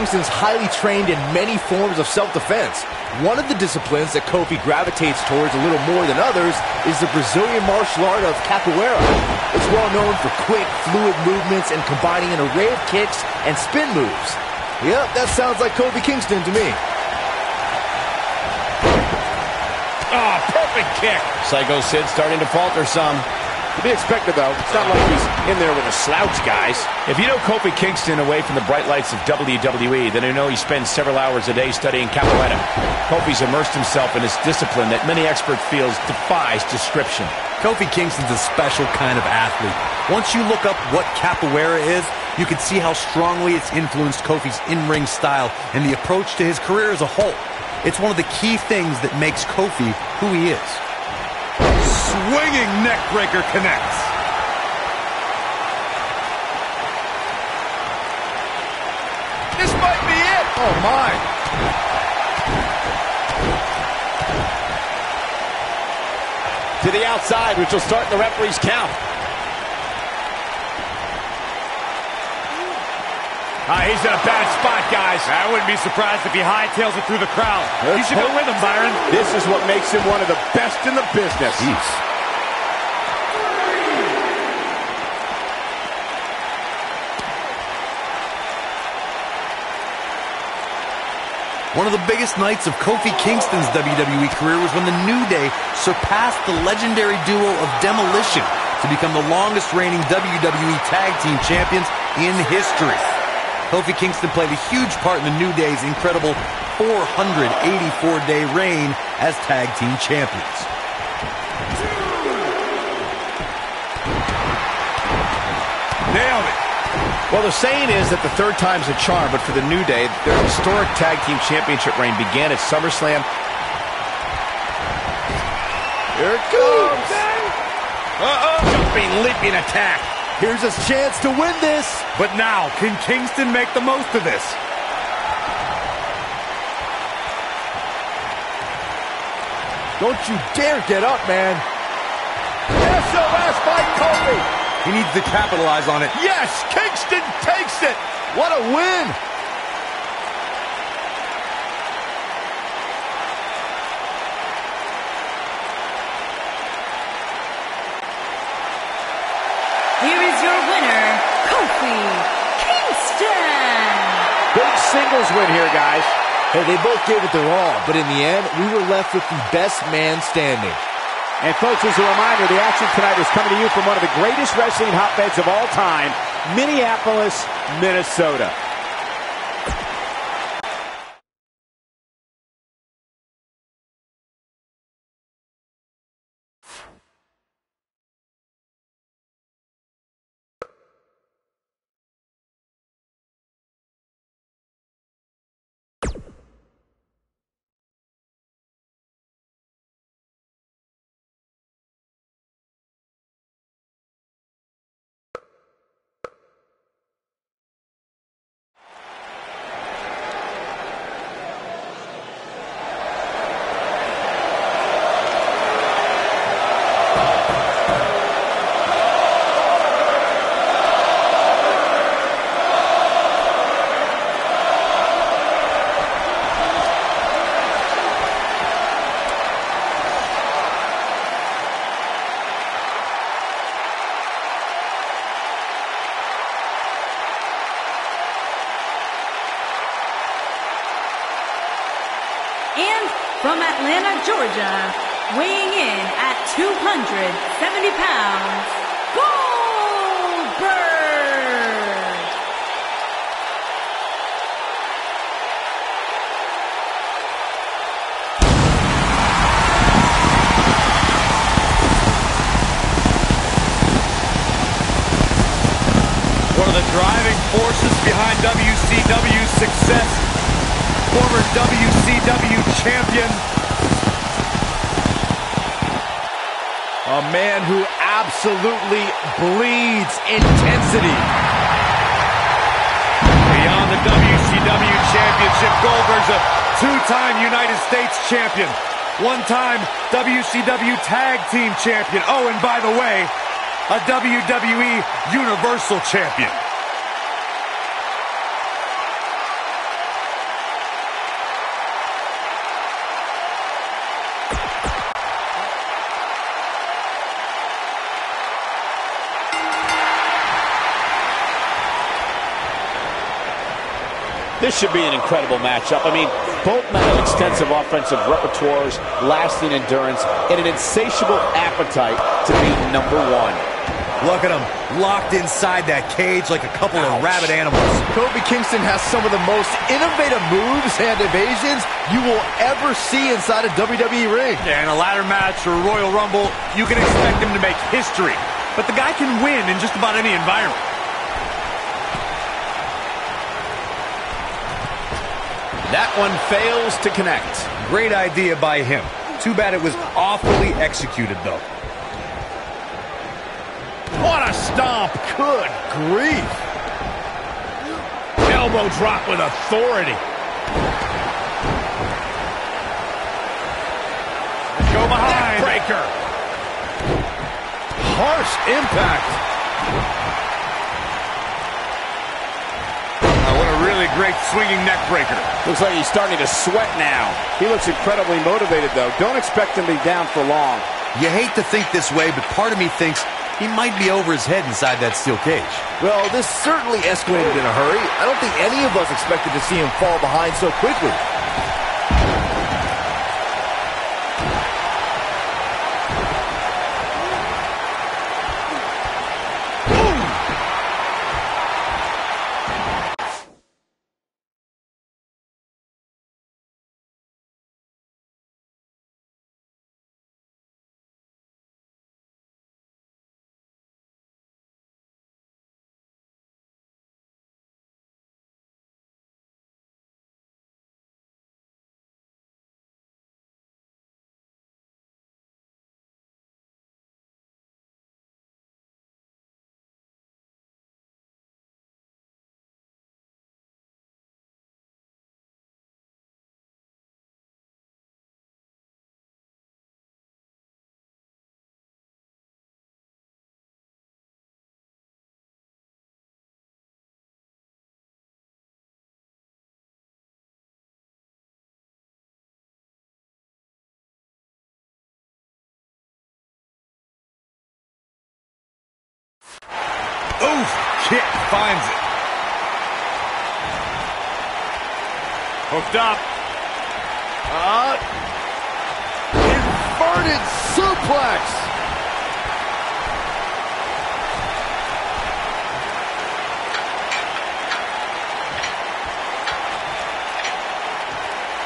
Kingston's highly trained in many forms of self-defense. One of the disciplines that Kofi gravitates towards a little more than others is the Brazilian martial art of capoeira. It's well known for quick, fluid movements and combining an array of kicks and spin moves. Yep, that sounds like Kofi Kingston to me. Oh, perfect kick. Psycho Sid starting to falter some. To be expected, though. It's not like he's in there with a slouch, guys. If you know Kofi Kingston away from the bright lights of WWE, then you know he spends several hours a day studying capoeira. Kofi's immersed himself in this discipline that many experts feel defies description. Kofi Kingston's a special kind of athlete. Once you look up what capoeira is, you can see how strongly it's influenced Kofi's in-ring style and the approach to his career as a whole. It's one of the key things that makes Kofi who he is. Swinging neckbreaker connects. This might be it. Oh, my. To the outside, which will start the referee's count. He's in a bad spot, guys. I wouldn't be surprised if he hightails it through the crowd. You should go with him, Byron. This is what makes him one of the best in the business. Jeez. One of the biggest nights of Kofi Kingston's WWE career was when the New Day surpassed the legendary duo of Demolition to become the longest reigning WWE Tag Team Champions in history. Kofi Kingston played a huge part in the New Day's incredible 484-day reign as Tag Team Champions. Nailed it. Well, the saying is that the third time's a charm, but for the New Day, their historic Tag Team Championship reign began at SummerSlam. Here it comes. Jumping, leaping attack. Here's his chance to win this. But now, can Kingston make the most of this? Don't you dare get up, man. SOS by Kofi. He needs to capitalize on it. Yes, Kingston takes it. What a win. Here is your winner, Kofi Kingston. Big singles win here, guys. Hey, they both gave it their all, but in the end, we were left with the best man standing. And folks, as a reminder, the action tonight is coming to you from one of the greatest wrestling hotbeds of all time, Minneapolis, Minnesota. And from Atlanta, Georgia, weighing in at 270 pounds, Goldberg! One of the driving forces behind WCW's success, former WCW champion, A man who absolutely bleeds intensity. beyond the WCW championship, Goldberg's a two-time United States champion, one-time WCW Tag Team champion. Oh, and by the way, a WWE Universal champion. This should be an incredible matchup. I mean, both men have extensive offensive repertoires, lasting endurance, and an insatiable appetite to be number one. Look at them, locked inside that cage like a couple of rabid animals. Kofi Kingston has some of the most innovative moves and evasions you will ever see inside a WWE ring. Yeah, in a ladder match or Royal Rumble, you can expect him to make history. But the guy can win in just about any environment. That one fails to connect. Great idea by him. Too bad it was awfully executed, though. What a stomp. Good grief. Elbow drop with authority. Go behind. Breaker. Harsh impact. What a really great swinging neck breaker. Looks like he's starting to sweat now. He looks incredibly motivated, though. Don't expect him to be down for long. You hate to think this way, but part of me thinks he might be over his head inside that steel cage. Well, this certainly escalated in a hurry. I don't think any of us expected to see him fall behind so quickly. Oof, kick finds it. Hooked up. Inverted suplex.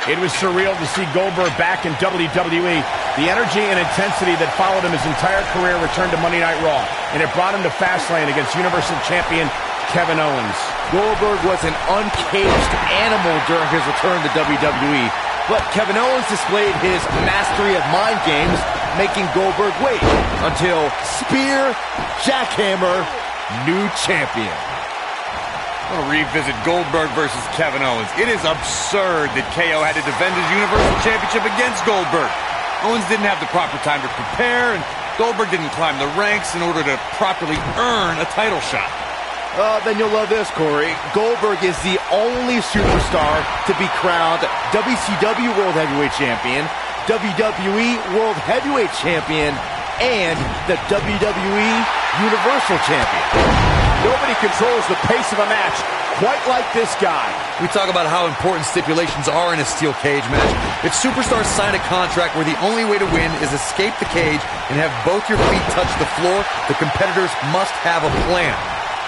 It was surreal to see Goldberg back in WWE. The energy and intensity that followed him his entire career returned to Monday Night Raw, and it brought him to Fastlane against Universal Champion Kevin Owens. Goldberg was an uncaged animal during his return to WWE, but Kevin Owens displayed his mastery of mind games, making Goldberg wait until Spear, Jackhammer, new champion. I want to revisit Goldberg versus Kevin Owens. It is absurd that KO had to defend his Universal Championship against Goldberg. Owens didn't have the proper time to prepare, and Goldberg didn't climb the ranks in order to properly earn a title shot. Then you'll love this, Corey. Goldberg is the only superstar to be crowned WCW World Heavyweight Champion, WWE World Heavyweight Champion, and the WWE Universal Champion. Nobody controls the pace of a match quite like this guy. We talk about how important stipulations are in a steel cage match. If superstars sign a contract where the only way to win is escape the cage and have both your feet touch the floor, the competitors must have a plan.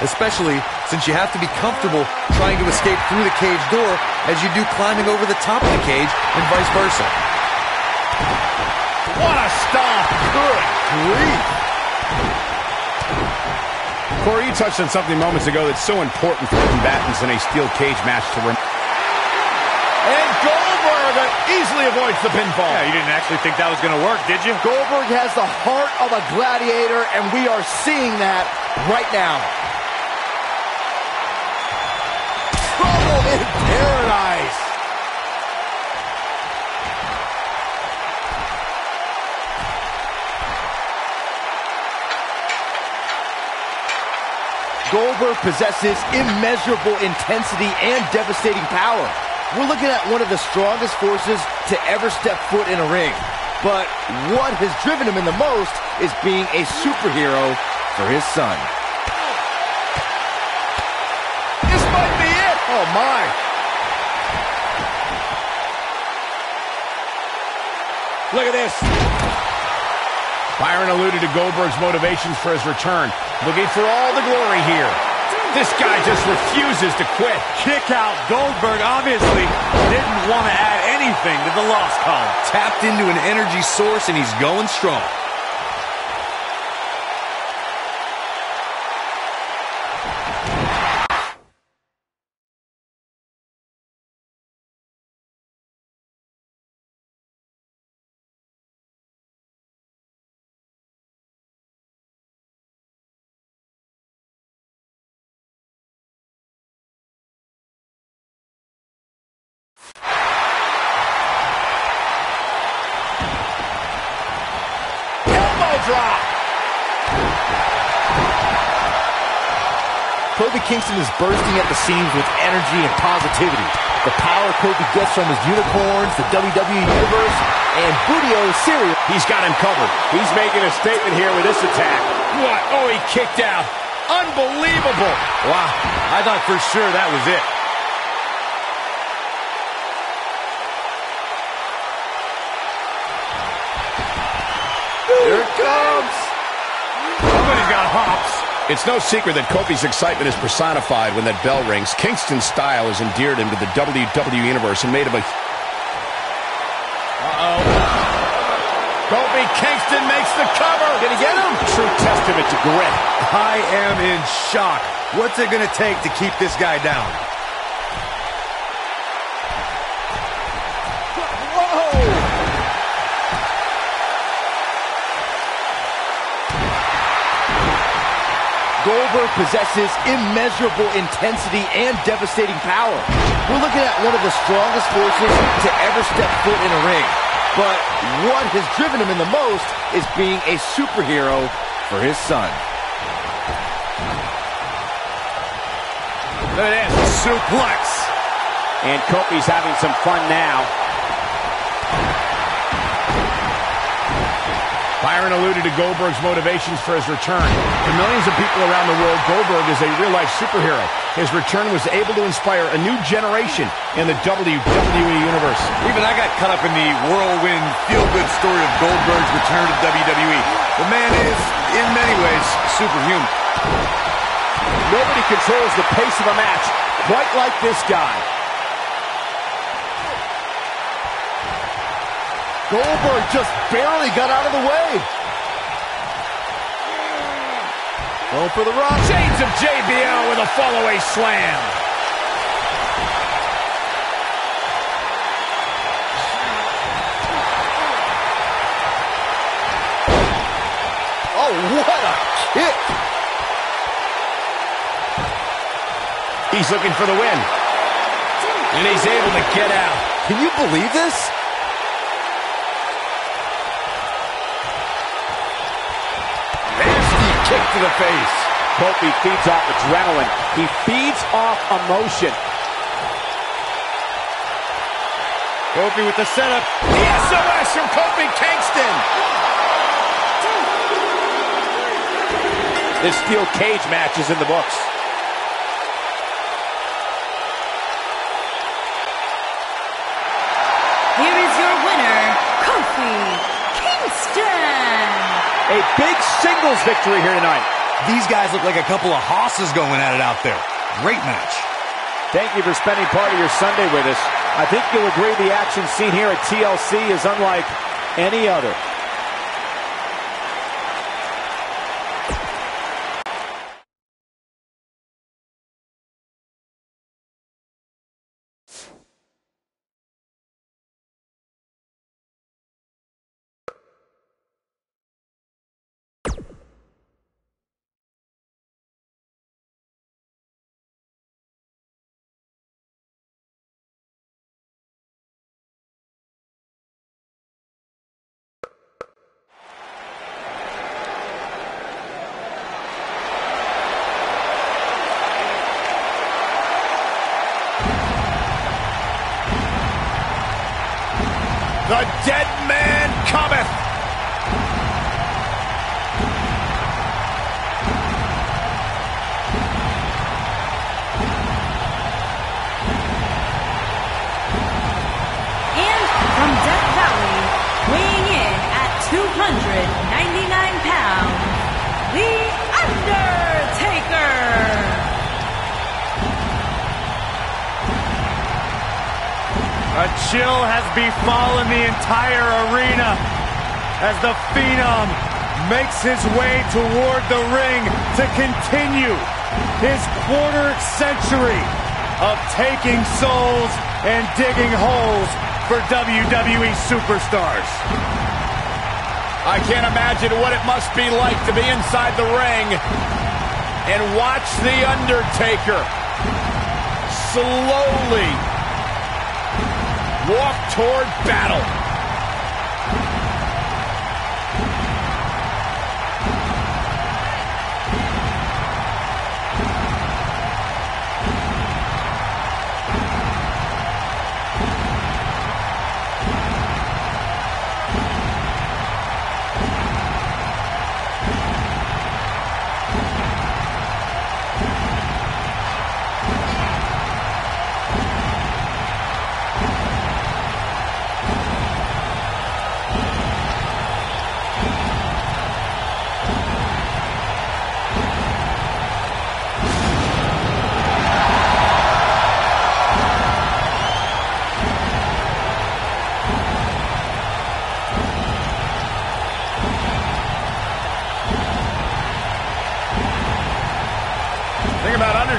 Especially since you have to be comfortable trying to escape through the cage door as you do climbing over the top of the cage and vice versa. What a stomp! Good grief. Corey, you touched on something moments ago that's so important for combatants in a steel cage match to win. And Goldberg easily avoids the pinfall. Yeah, you didn't actually think that was going to work, did you? Goldberg has the heart of a gladiator, and we are seeing that right now. Trouble in paradise. Goldberg possesses immeasurable intensity and devastating power. We're looking at one of the strongest forces to ever step foot in a ring. But what has driven him in the most is being a superhero for his son. This might be it. Oh, my. Look at this. Byron alluded to Goldberg's motivations for his return. Looking for all the glory here. This guy just refuses to quit. Kick out. Goldberg obviously didn't want to add anything to the loss column. Tapped into an energy source, and he's going strong. Drop. Kofi Kingston is bursting at the seams with energy and positivity. The power Kofi gets from his unicorns, the WWE Universe, and Budio cereal. He's got him covered. He's making a statement here with this attack. What? Oh, he kicked out. Unbelievable. Wow. I thought for sure that was it. Here it comes. Somebody's got hops. It's no secret that Kofi's excitement is personified when that bell rings. Kingston's style has endeared him to the WWE Universe and made him a... Uh-oh. Kofi Kingston makes the cover. Did he get him? True testament to grit. I am in shock. What's it going to take to keep this guy down? Goldberg possesses immeasurable intensity and devastating power. We're looking at one of the strongest forces to ever step foot in a ring. But what has driven him in the most is being a superhero for his son. Look at this. Suplex. And Kofi's having some fun now. Byron alluded to Goldberg's motivations for his return. To millions of people around the world, Goldberg is a real-life superhero. His return was able to inspire a new generation in the WWE Universe. Even I got caught up in the whirlwind, feel-good story of Goldberg's return to WWE. The man is, in many ways, superhuman. Nobody controls the pace of a match quite like this guy. Goldberg just barely got out of the way. Going for the run. Shades of JBL with a fall-away slam. Oh, what a kick. He's looking for the win. And he's able to get out. Can you believe this? Kick to the face. Kofi feeds off adrenaline. He feeds off emotion. Kofi with the setup. The SOS from Kofi Kingston. This steel cage match is in the books. Here is your winner, Kofi Kingston. A big singles victory here tonight. These guys look like a couple of hosses going at it out there. Great match. Thank you for spending part of your Sunday with us. I think you'll agree the action seen here at TLC is unlike any other. The dead man cometh. And from Death Valley, weighing A chill has befallen the entire arena as the Phenom makes his way toward the ring to continue his quarter-century of taking souls and digging holes for WWE superstars. I can't imagine what it must be like to be inside the ring and watch The Undertaker slowly walk toward battle.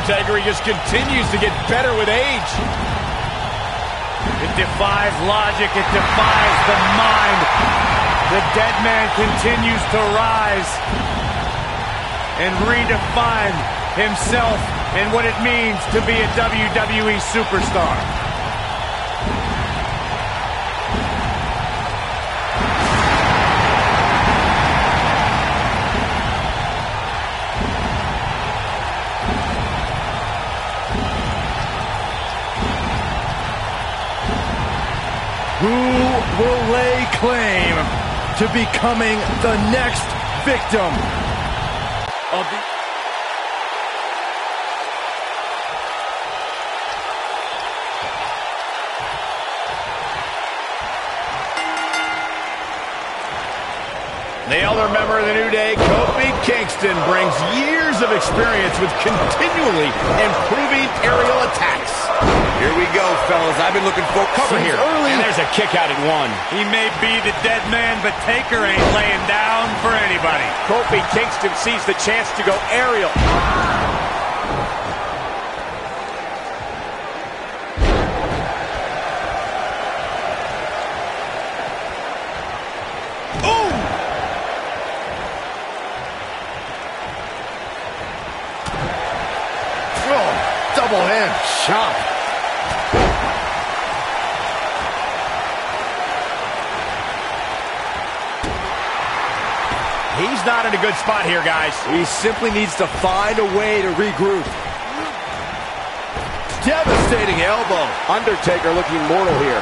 Undertaker, he just continues to get better with age. It defies logic. It defies the mind. The dead man continues to rise and redefine himself and what it means to be a WWE superstar. Who will lay claim to becoming the next victim of the... The elder member of the New Day, Kofi Kingston, brings years of experience with continually improving aerial attacks. Here we go, fellas. I've been looking for cover here. Early. And there's a kick out at one. He may be the dead man, but Taker ain't laying down for anybody. Kofi Kingston sees the chance to go aerial. Double hand chop. He's not in a good spot here, guys. He simply needs to find a way to regroup. Devastating elbow. Undertaker looking mortal here.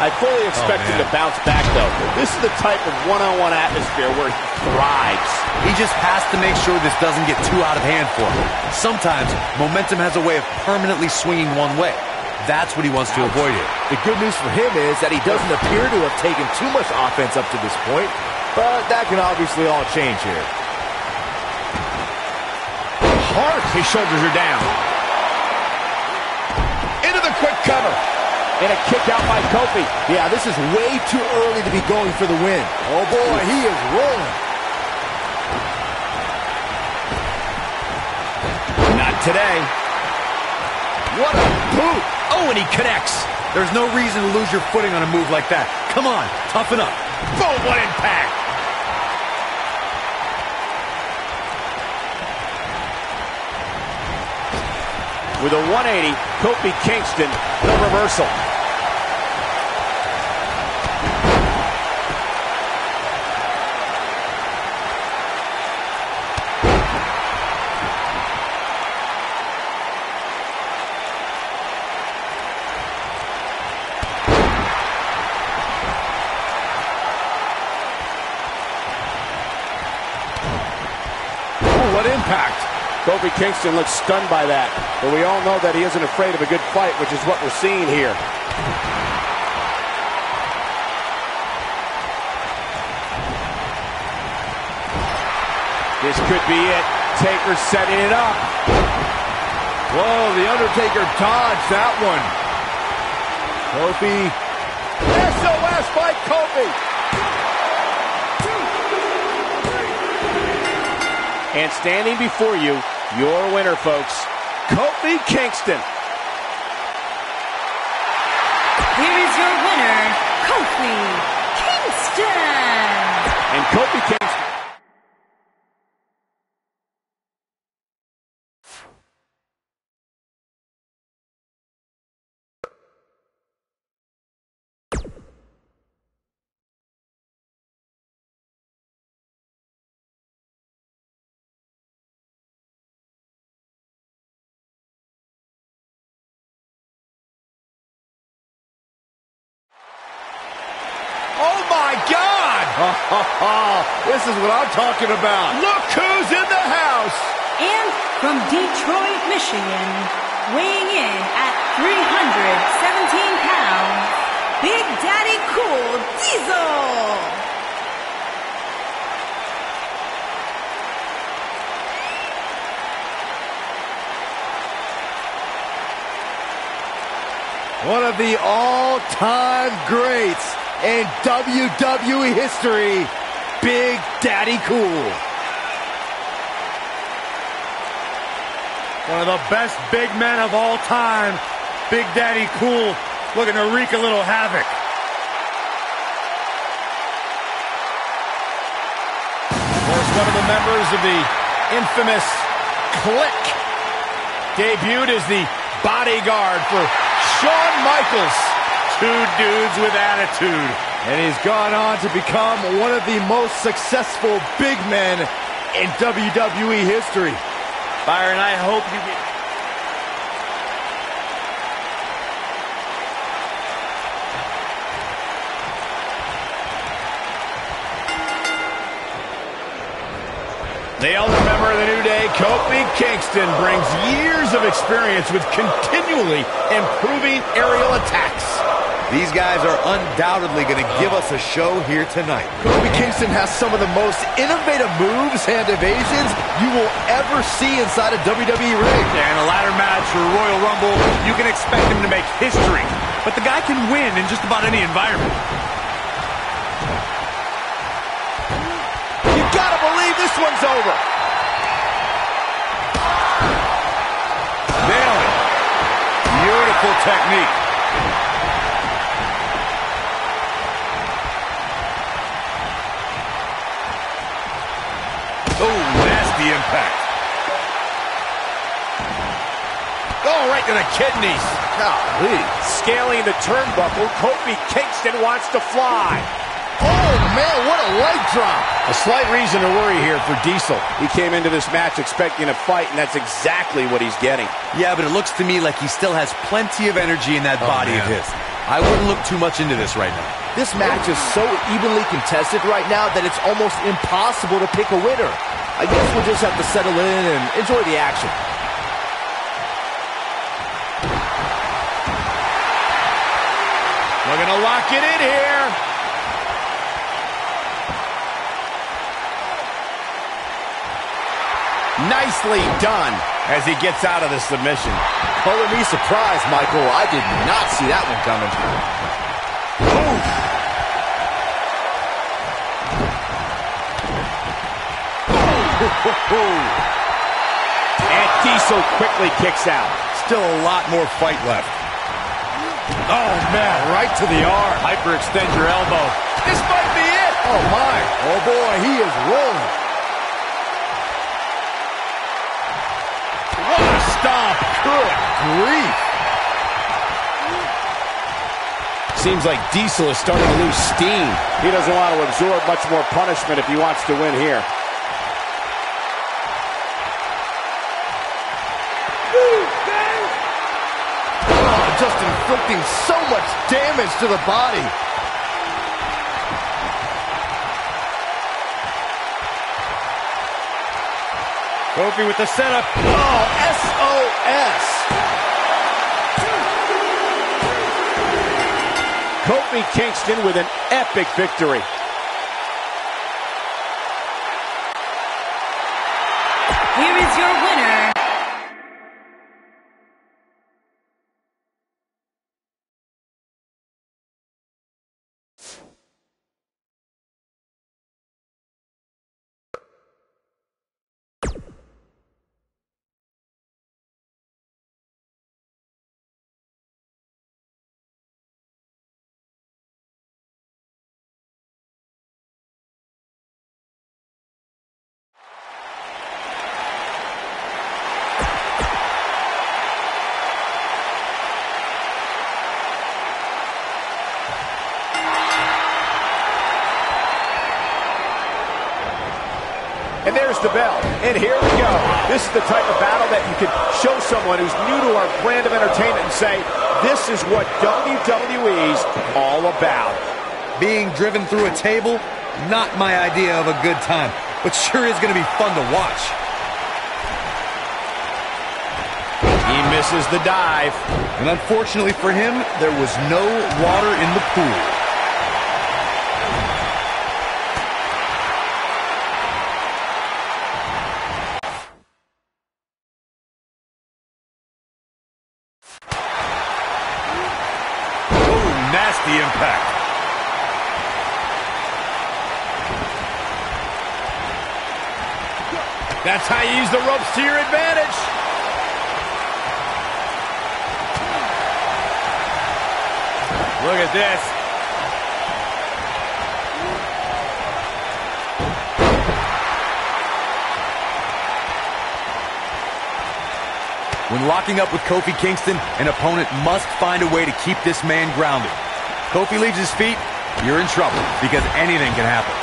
I fully expect him to bounce back, though. This is the type of one-on-one atmosphere where he thrives. He just has to make sure this doesn't get too out of hand for him. Sometimes, momentum has a way of permanently swinging one way. That's what he wants to avoid here. The good news for him is that he doesn't appear to have taken too much offense up to this point, but that can obviously all change here. Hard. His shoulders are down. Into the quick cover. And a kick out by Kofi. Yeah, this is way too early to be going for the win. Oh boy, he is rolling. Not today. What a boot. Oh, and he connects. There's no reason to lose your footing on a move like that. Come on, toughen up. Boom, what impact. With a 180, Kofi Kingston, no reversal. What impact. Kofi Kingston looks stunned by that, but we all know that he isn't afraid of a good fight, which is what we're seeing here. This could be it. Taker setting it up. Whoa, The Undertaker dodged that one. Kofi. SOS by Kofi. And standing before you, your winner, folks, Kofi Kingston. Here is your winner, Kofi Kingston. And Kofi Kingston. Oh my God! This is what I'm talking about. Look who's in the house. And from Detroit, Michigan, weighing in at 317 pounds, Big Daddy Cool Diesel. One of the all-time greats in WWE history, Big Daddy Cool. One of the best big men of all time, Big Daddy Cool, looking to wreak a little havoc. Of course, one of the members of the infamous Clique debuted as the bodyguard for Shawn Michaels. Two dudes with attitude. And he's gone on to become one of the most successful big men in WWE history. Byron, I hope you get... The elder member of the New Day, Kofi Kingston, brings years of experience with continually improving aerial attacks. These guys are undoubtedly going to give us a show here tonight. Kofi Kingston has some of the most innovative moves and evasions you will ever see inside a WWE ring. Yeah, in a ladder match or Royal Rumble, you can expect him to make history. But the guy can win in just about any environment. You gotta believe this one's over. Nailed it. Beautiful technique. Oh, nasty impact. Oh, right to the kidneys. Golly. Scaling the turnbuckle, Kofi Kingston wants to fly. Oh, man, what a leg drop. A slight reason to worry here for Diesel. He came into this match expecting a fight, and that's exactly what he's getting. Yeah, but it looks to me like he still has plenty of energy in that body of his. I wouldn't look too much into this right now. This match is so evenly contested right now that it's almost impossible to pick a winner. I guess we'll just have to settle in and enjoy the action. Looking to lock it in here. Nicely done as he gets out of the submission. Color me surprised, Michael. I did not see that one coming. Oof. And Diesel quickly kicks out. Still a lot more fight left. Oh, man, right to the arm. Hyperextend your elbow. This might be it. Oh, my. Oh, boy, he is rolling. What a stomp. Good grief. Seems like Diesel is starting to lose steam. He doesn't want to absorb much more punishment if he wants to win here. Oh, just inflicting so much damage to the body. Kofi with the setup. Oh, SOS. Kofi Kingston with an epic victory. Here is your winner, there's the bell. And here we go. This is the type of battle that you can show someone who's new to our brand of entertainment and say, this is what WWE's all about. Being driven through a table, not my idea of a good time, but sure is going to be fun to watch. He misses the dive. And unfortunately for him, there was no water in the pool. Oh, nasty impact. That's how you use the ropes to your advantage. Look at this. When locking up with Kofi Kingston, an opponent must find a way to keep this man grounded. Kofi leaves his feet, you're in trouble, because anything can happen.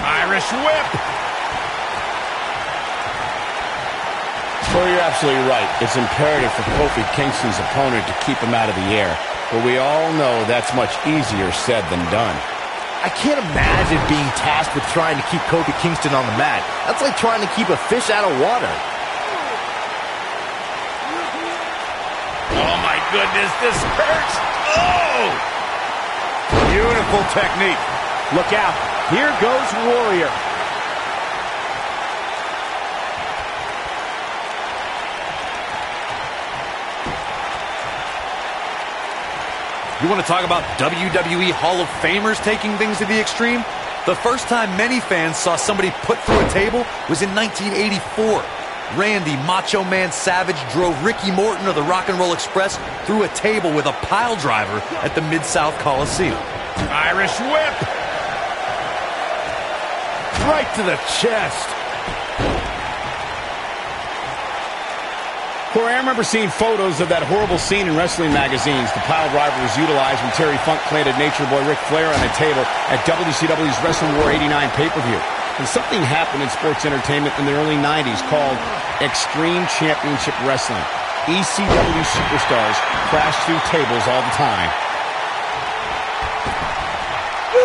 Irish whip. Well, you're absolutely right. It's imperative for Kofi Kingston's opponent to keep him out of the air. But we all know that's much easier said than done. I can't imagine being tasked with trying to keep Kofi Kingston on the mat. That's like trying to keep a fish out of water. Oh, my goodness, this hurts. Oh! Beautiful technique. Look out. Here goes Warrior. You want to talk about WWE Hall of Famers taking things to the extreme? The first time many fans saw somebody put through a table was in 1984. Randy Macho Man Savage drove Ricky Morton of the Rock and Roll Express through a table with a pile driver at the Mid-South Coliseum. Irish whip. Right to the chest. Corey, I remember seeing photos of that horrible scene in wrestling magazines. The pile driver was utilized when Terry Funk planted Nature Boy Ric Flair on a table at WCW's Wrestling War 89 pay-per-view. And something happened in sports entertainment in the early 90s called Extreme Championship Wrestling. ECW superstars crashed through tables all the time.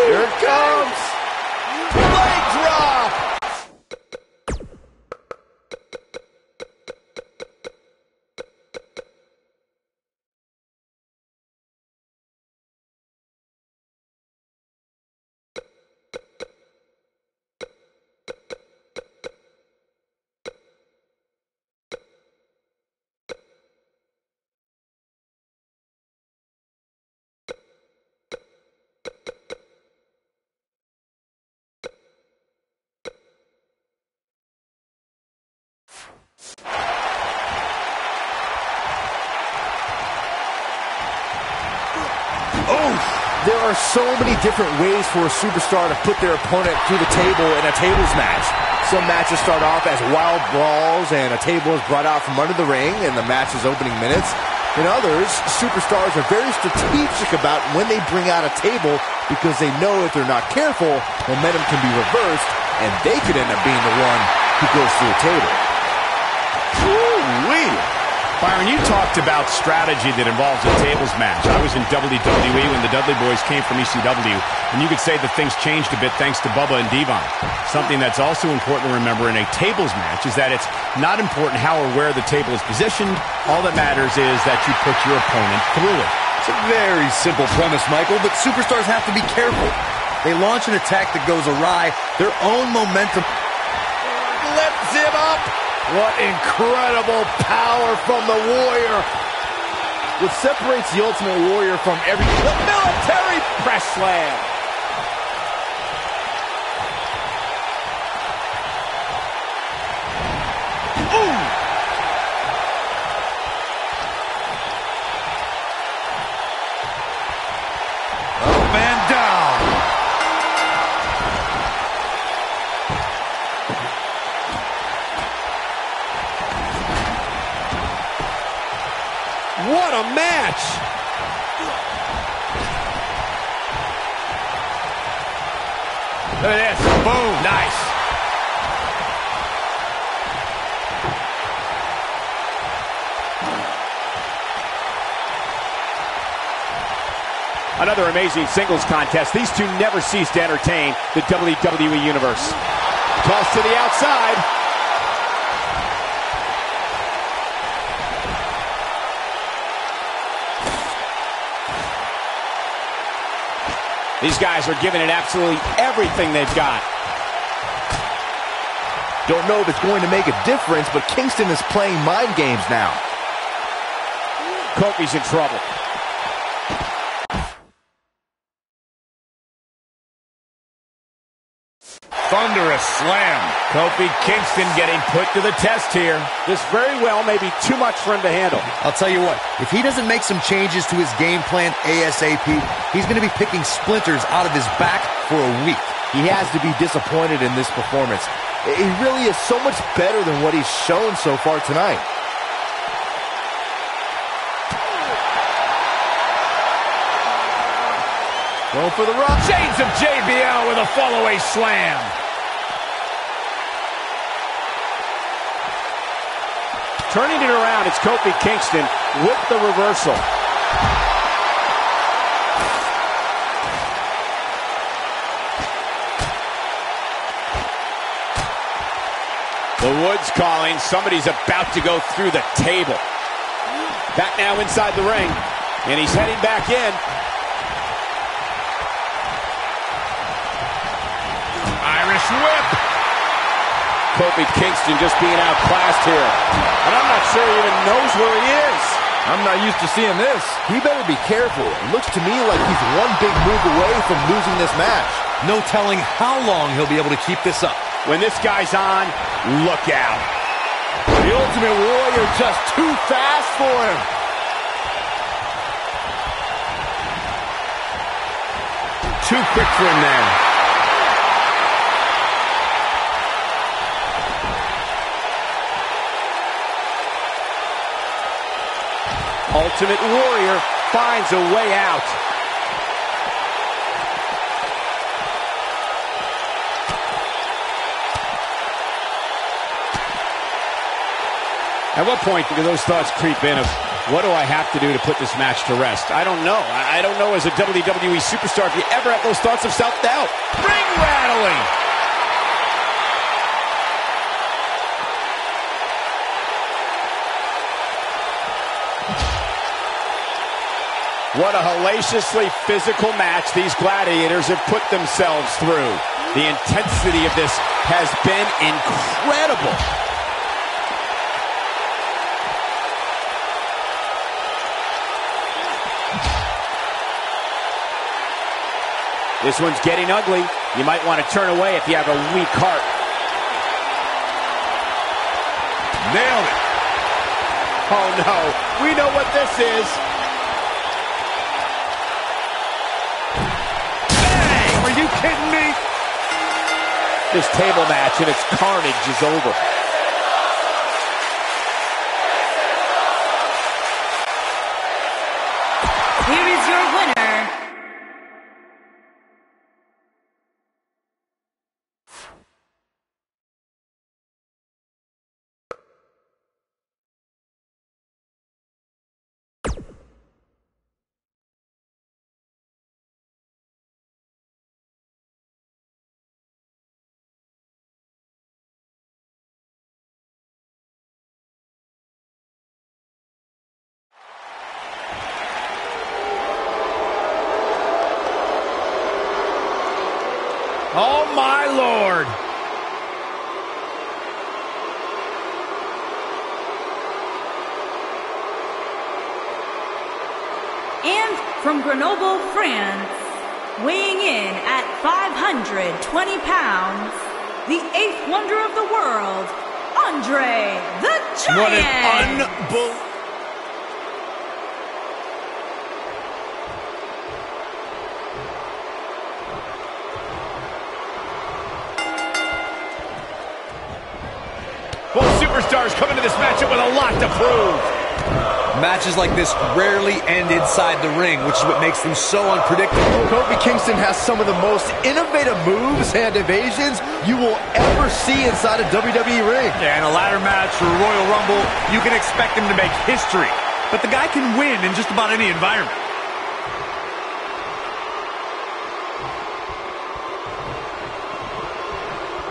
Here it comes. Leg drop. There are so many different ways for a superstar to put their opponent through the table in a tables match. Some matches start off as wild brawls and a table is brought out from under the ring in the match's opening minutes. In others, superstars are very strategic about when they bring out a table because they know if they're not careful, momentum can be reversed and they could end up being the one who goes through the table. Woo-wee. Byron, you talked about strategy that involves a tables match. I was in WWE when the Dudley Boys came from ECW, and you could say that things changed a bit thanks to Bubba and Devon. Something that's also important to remember in a tables match is that it's not important how or where the table is positioned. All that matters is that you put your opponent through it. It's a very simple premise, Michael, but superstars have to be careful. They launch an attack that goes awry, their own momentum Lifts him up. What incredible power from the Warrior. What separates the Ultimate Warrior from The military press slam. Man down. a match! Look at this. Boom. Nice. Another amazing singles contest. These two never cease to entertain the WWE Universe. Toss to the outside. These guys are giving it absolutely everything they've got. Don't know if it's going to make a difference, but Kingston is playing mind games now. Kofi's in trouble. Thunderous slam. Kofi Kingston getting put to the test here. This very well may be too much for him to handle. I'll tell you what, if he doesn't make some changes to his game plan ASAP, he's going to be picking splinters out of his back for a week. He has to be disappointed in this performance. He really is so much better than what he's shown so far tonight. Going for the run. Chains of JBL with a fall-away slam. Turning it around, it's Kofi Kingston with the reversal. The Woods calling. Somebody's about to go through the table. Back now inside the ring, and he's heading back in. Irish whip. Kofi Kingston just being outclassed here. And I'm not sure he even knows where he is. I'm not used to seeing this. He better be careful. It looks to me like he's one big move away from losing this match. No telling how long he'll be able to keep this up. When this guy's on, look out. The Ultimate Warrior just too fast for him. Too quick for him there. Ultimate Warrior finds a way out. At what point do those thoughts creep in of, what do I have to do to put this match to rest? I don't know. I don't know as a WWE superstar if you ever have those thoughts of self-doubt. Ring rattling. What a hellaciously physical match these gladiators have put themselves through. The intensity of this has been incredible. This one's getting ugly. You might want to turn away if you have a weak heart. Nailed it. Oh no, we know what this is. Bang! Are you kidding me? This table match and its carnage is over. Here is your winner, Oh, my Lord. and from Grenoble, France, weighing in at 520 pounds, the eighth wonder of the world, Andre the Giant. What an unbelievable... Both superstars come into this matchup with a lot to prove. Matches like this rarely end inside the ring, which is what makes them so unpredictable. Kofi Kingston has some of the most innovative moves and evasions you will ever see inside a WWE ring. Yeah, in a ladder match or Royal Rumble, you can expect him to make history. But the guy can win in just about any environment.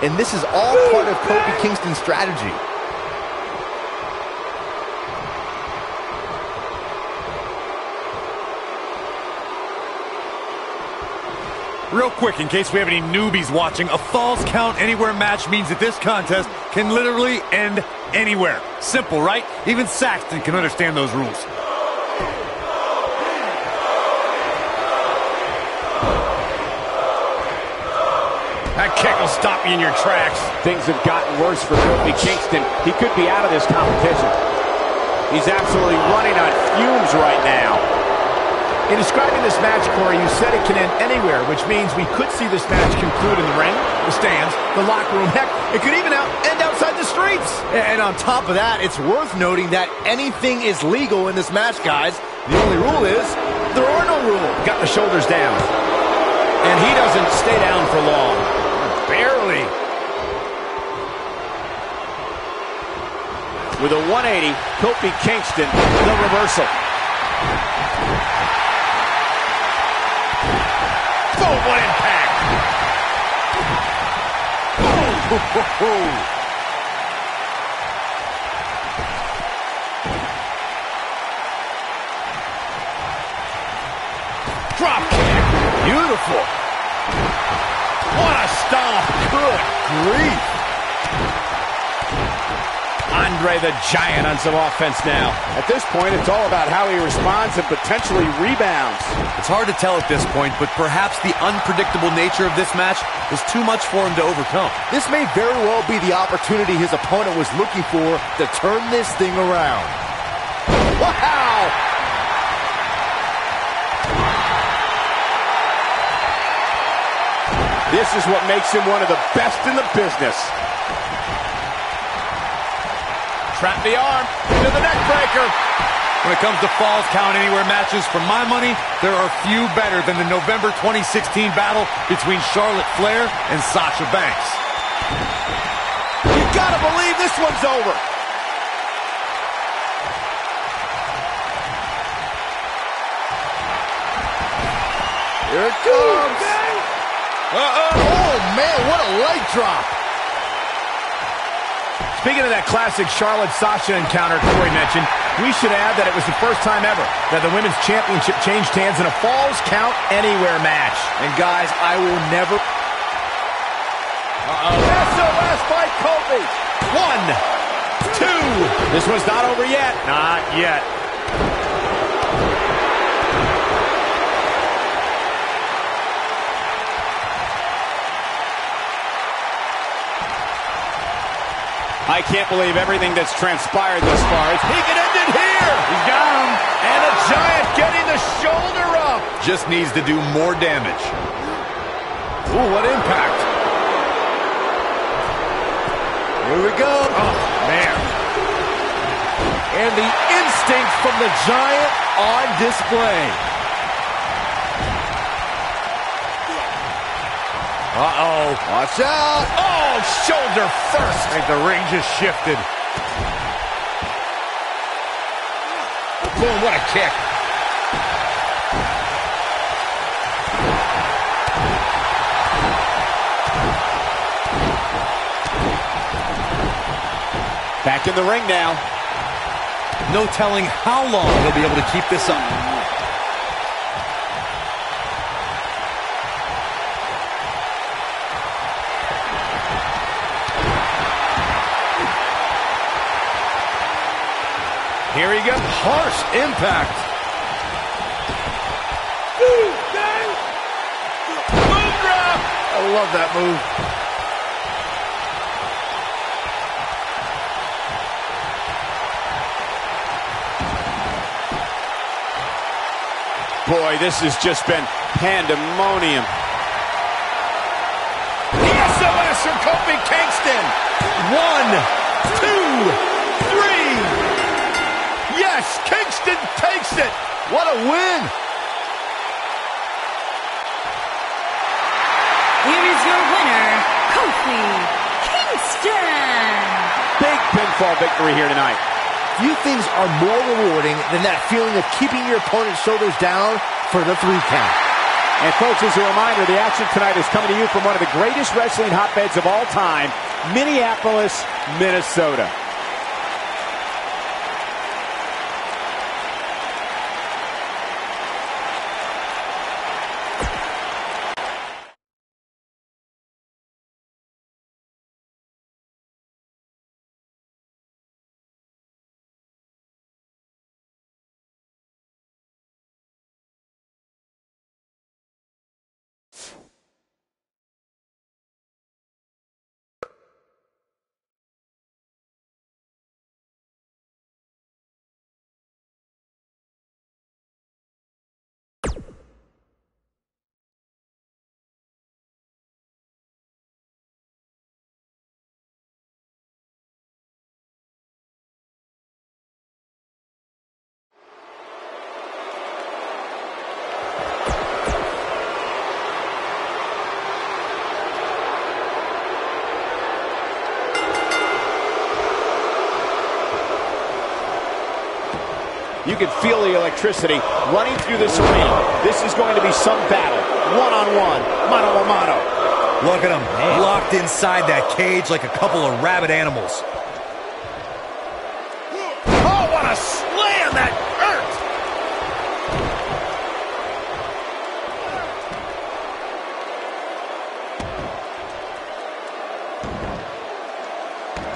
And this is all part of Kofi Kingston's strategy. Real quick, in case we have any newbies watching, a Falls Count Anywhere match means that this contest can literally end anywhere. Simple, right? Even Saxton can understand those rules. That kick will stop you in your tracks. Things have gotten worse for Kofi Kingston. He could be out of this competition. He's absolutely running on fumes right now. In describing this match, Corey, you said it can end anywhere, which means we could see this match conclude in the ring, the stands, the locker room. Heck, it could even end outside the streets. And on top of that, it's worth noting that anything is legal in this match, guys. The only rule is there are no rules. Got the shoulders down. And he doesn't stay down for long. Barely. With a 180, Kofi Kingston, the reversal. Boom, what impact! Drop kick. Beautiful. What a stomp. Good grief. Andre the Giant on some offense now. At this point, it's all about how he responds and potentially rebounds. It's hard to tell at this point, but perhaps the unpredictable nature of this match was too much for him to overcome. This may very well be the opportunity his opponent was looking for to turn this thing around. Wow! This is what makes him one of the best in the business. Trap the arm into the neck breaker. When it comes to Falls Count Anywhere matches, for my money, there are few better than the November 2016 battle between Charlotte Flair and Sasha Banks. You gotta believe this one's over. Here it comes. Oh, man, what a leg drop. Speaking of that classic Charlotte-Sasha encounter Corey mentioned, we should add that it was the first time ever that the Women's Championship changed hands in a Falls Count Anywhere match. And guys, I will never... SOS by Kofi. 1, 2. This one's not over yet. Not yet. I can't believe everything that's transpired thus far. He can end it here. He's got him. And a Giant getting the shoulder up. Just needs to do more damage. Ooh, what impact. Here we go. Oh, man. And the instinct from the Giant on display. Uh-oh. Watch out. Oh, shoulder first. I think the ring just shifted. Boom, what a kick. Back in the ring now. No telling how long he'll be able to keep this up. Here he goes. Harsh impact. Boom drop. I love that move. Boy, this has just been pandemonium. The SOS from Kofi Kingston. 1, 2, 3. Yes, Kingston takes it. What a win. Here is your winner, Kofi Kingston. Big pinfall victory here tonight. Few things are more rewarding than that feeling of keeping your opponent's shoulders down for the 3 count. And folks, as a reminder, the action tonight is coming to you from one of the greatest wrestling hotbeds of all time, Minneapolis, Minnesota. You can feel the electricity running through this arena. This is going to be some battle. One-on-one, mano-a-mano. Look at them, locked inside that cage like a couple of rabid animals. Oh, what a slam! That hurt!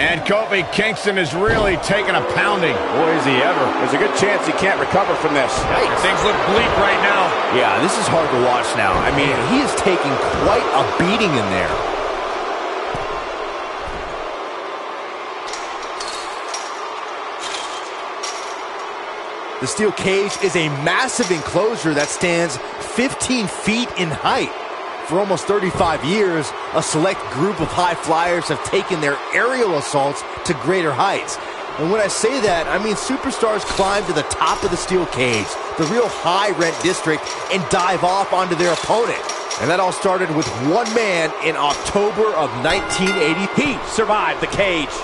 And Kofi Kingston is really taking a pounding. Boy, is he ever. There's a good chance he can't recover from this. Things look bleak right now. Yeah, this is hard to watch now. I mean, he is taking quite a beating in there. The steel cage is a massive enclosure that stands 15 feet in height. For almost 35 years, a select group of high flyers have taken their aerial assaults to greater heights. And when I say that, I mean superstars climb to the top of the steel cage, the real high-rent district, and dive off onto their opponent. And that all started with one man in October of 1980. He survived the cage.